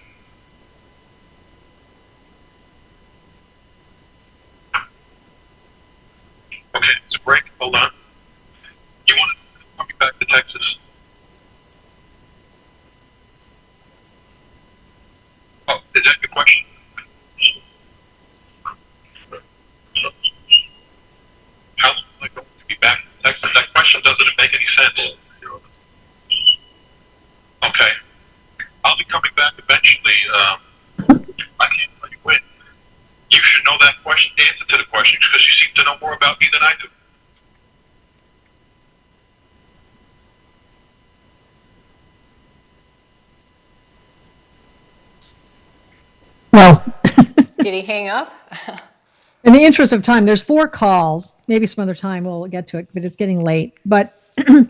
D: Okay, it's a break. Hold on. You want to come back to Texas? Oh, is that your question? How long am I going to be back in Texas? That question doesn't make any sense. Okay. I'll be coming back eventually. I can't tell you when. You should know that question, the answer to the question, because you seem to know more about me than I do.
B: Well,
A: Did he hang up?
B: in the interest of time, there's 4 calls. Maybe some other time we'll get to it, but it's getting late. But the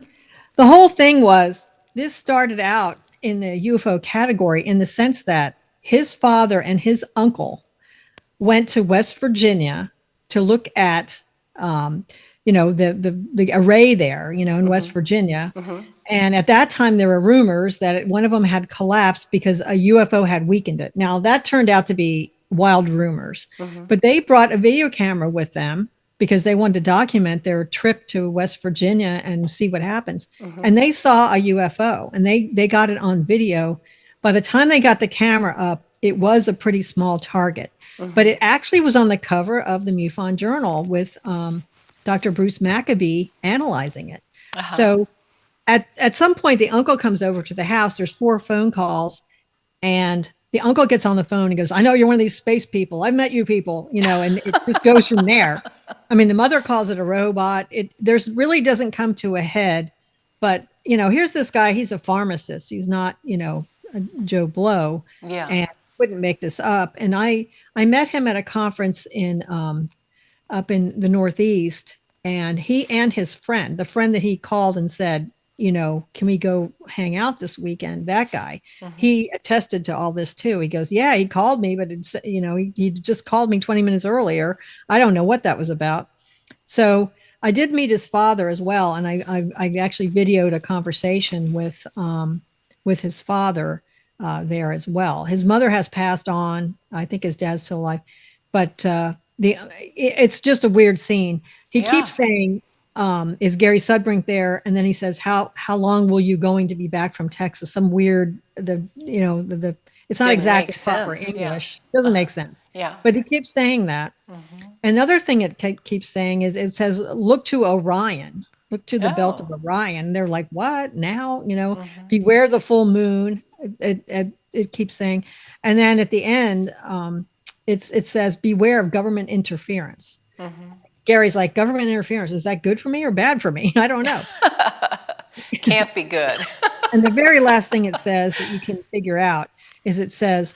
B: whole thing was, this started out in the UFO category in the sense that his father and his uncle went to West Virginia to look at, the array there, in West Virginia. And at that time, there were rumors that one of them had collapsed because a UFO had weakened it. Now, that turned out to be wild rumors, but they brought a video camera with them because they wanted to document their trip to West Virginia and see what happens. And they saw a UFO and they got it on video. By the time they got the camera up, it was a pretty small target, but it actually was on the cover of the MUFON Journal with Dr. Bruce Maccabee analyzing it. So at some point, the uncle comes over to the house. There's 4 phone calls, and the uncle gets on the phone and goes, "I know you're one of these space people. I've met you people," and it just goes from there. I mean, the mother calls it a robot. There's really doesn't come to a head, but here's this guy. He's a pharmacist. He's not, a Joe Blow, and wouldn't make this up. And I met him at a conference in up in the Northeast, and he and his friend, the friend that he called and said, can we go hang out this weekend? That guy, he attested to all this too. He goes, yeah, he called me, but it's, he just called me 20 minutes earlier. I don't know what that was about. So I did meet his father as well. And I actually videoed a conversation with his father there as well. His mother has passed on. I think his dad's still alive, but it's just a weird scene. He keeps saying, is Gary Sudbrink there? And then he says, how long will you going to be back from Texas? Some weird, it's not
A: Didn't
B: exactly
A: make
B: proper
A: sense.
B: English. Doesn't make sense.
A: Yeah.
B: But he keeps saying that. Another thing it keeps saying is it says, look to Orion, look to the belt of Orion. They're like, what now? Beware the full moon. It keeps saying. And then at the end, it says, beware of government interference. Gary's like, government interference, is that good for me or bad for me? I don't know.
A: Can't be good.
B: And the very last thing it says that you can figure out is it says,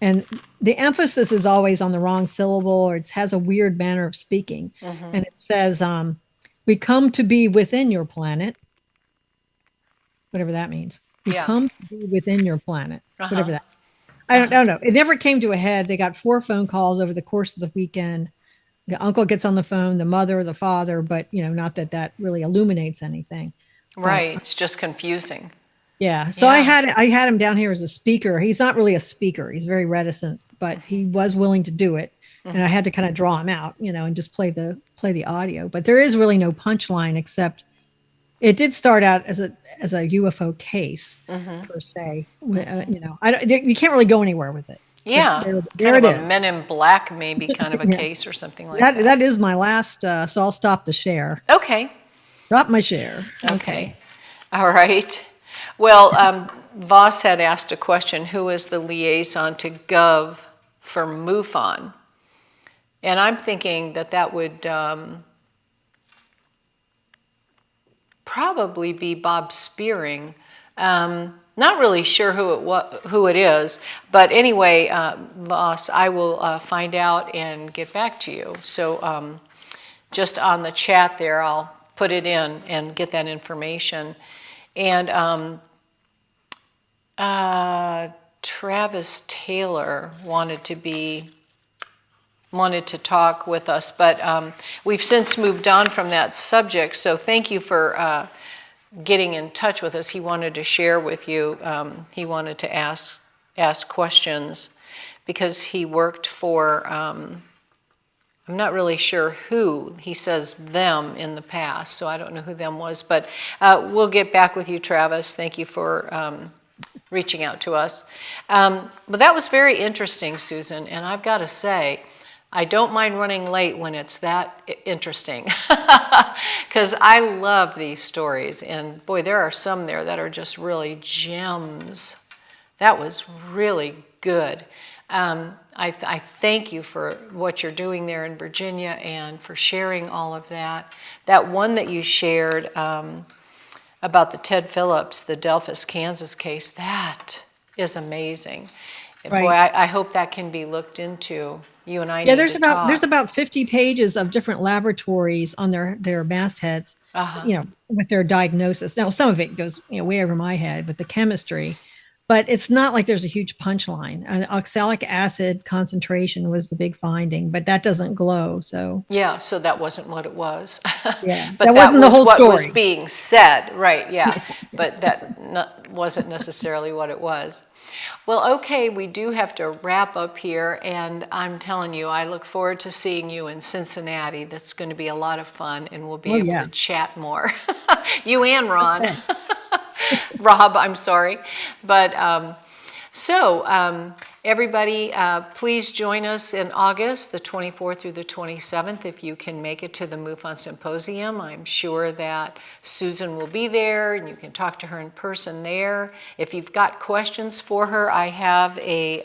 B: and the emphasis is always on the wrong syllable, or it has a weird manner of speaking. And it says, we come to be within your planet, whatever that means. We come to be within your planet, whatever that. I don't know. It never came to a head. They got 4 phone calls over the course of the weekend. The uncle gets on the phone, the mother, the father, but not that really illuminates anything.
A: Right. It's just confusing.
B: Yeah. So I had him down here as a speaker. He's not really a speaker. He's very reticent, but he was willing to do it. And I had to kind of draw him out, and just play the audio. But there is really no punchline, except it did start out as a UFO case per se. You can't really go anywhere with it.
A: Yeah,
B: there
A: kind
B: it
A: of a
B: is.
A: Men in Black, maybe kind of a case or something like that.
B: That is my last. So I'll stop the share.
A: Okay.
B: Stop my share.
A: Okay. All right. Well, Voss had asked a question: who is the liaison to Gov for MUFON? And I'm thinking that would probably be Bob Spearing. Not really sure who it is, but anyway, Voss, I will find out and get back to you. So just on the chat there, I'll put it in and get that information. And Travis Taylor wanted to talk with us, but we've since moved on from that subject. So thank you for getting in touch with us. He wanted to share with you. He wanted to ask questions because he worked for. I'm not really sure who. He says them in the past, so I don't know who them was. But we'll get back with you, Travis. Thank you for reaching out to us. But that was very interesting, Susan. And I've got to say, I don't mind running late when it's that interesting, because I love these stories. And boy, there are some there that are just really gems. That was really good. I thank you for what you're doing there in Virginia and for sharing all of that. That one that you shared about the Ted Phillips, the Delphus, Kansas case, that is amazing. Right. Boy, I hope that can be looked into. You and I need to talk.
B: There's about 50 pages of different laboratories on their mastheads, with their diagnosis. Now, some of it goes way over my head with the chemistry, but it's not like there's a huge punchline. An oxalic acid concentration was the big finding, but that doesn't glow. So
A: so that wasn't what it was.
B: Yeah,
A: but
B: that wasn't the whole
A: what
B: story.
A: Was being said, right? Yeah, but that wasn't necessarily what it was. Well, okay, we do have to wrap up here, and I'm telling you, I look forward to seeing you in Cincinnati. That's going to be a lot of fun, and we'll be able to chat more. You and Ron. Okay. Rob, I'm sorry. But everybody, please join us in August, the 24th through the 27th, if you can make it to the MUFON Symposium. I'm sure that Susan will be there, and you can talk to her in person there. If you've got questions for her, I have a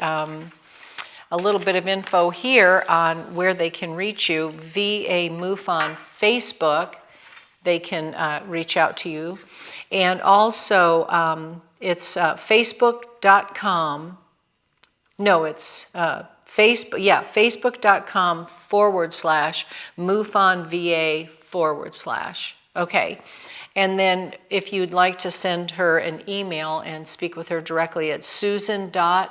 A: little bit of info here on where they can reach you. VA MUFON Facebook, they can reach out to you. And also, it's facebook.com. No, it's facebook.com/MUFONVA/. Okay. And then if you'd like to send her an email and speak with her directly, it's susan.swiatek,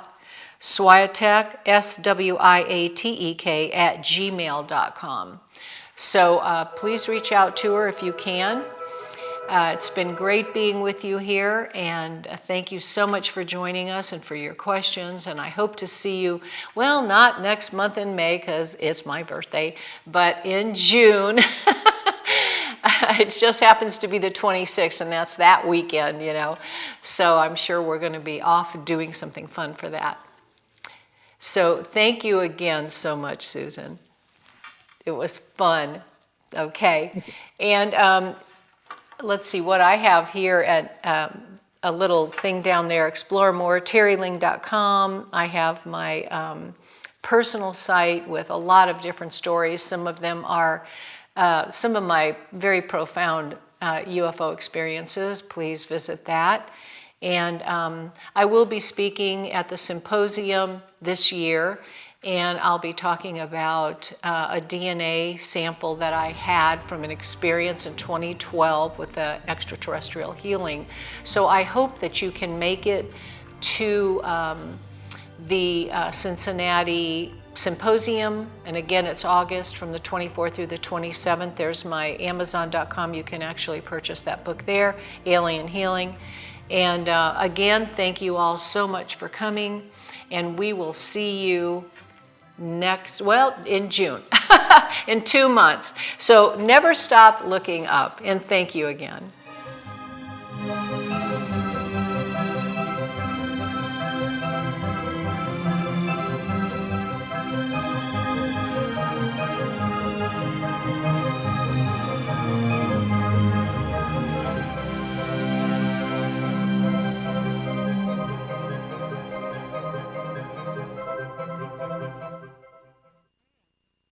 A: SWIATEK, @gmail.com. So please reach out to her if you can. It's been great being with you here, and thank you so much for joining us and for your questions, and I hope to see you, well, not next month in May because it's my birthday, but in June. It just happens to be the 26th, and that's that weekend, so I'm sure we're going to be off doing something fun for that. So thank you again so much, Susan. It was fun. Okay. And let's see what I have here at a little thing down there, explore more, terryling.com. I have my personal site with a lot of different stories. Some of them are some of my very profound UFO experiences. Please visit that. And I will be speaking at the symposium this year, and I'll be talking about a DNA sample that I had from an experience in 2012 with the extraterrestrial healing. So I hope that you can make it to the Cincinnati Symposium, and again it's August from the 24th through the 27th. There's my Amazon.com. You can actually purchase that book there, Alien Healing. And again, thank you all so much for coming. And we will see you in June, in 2 months. So never stop looking up. And thank you again.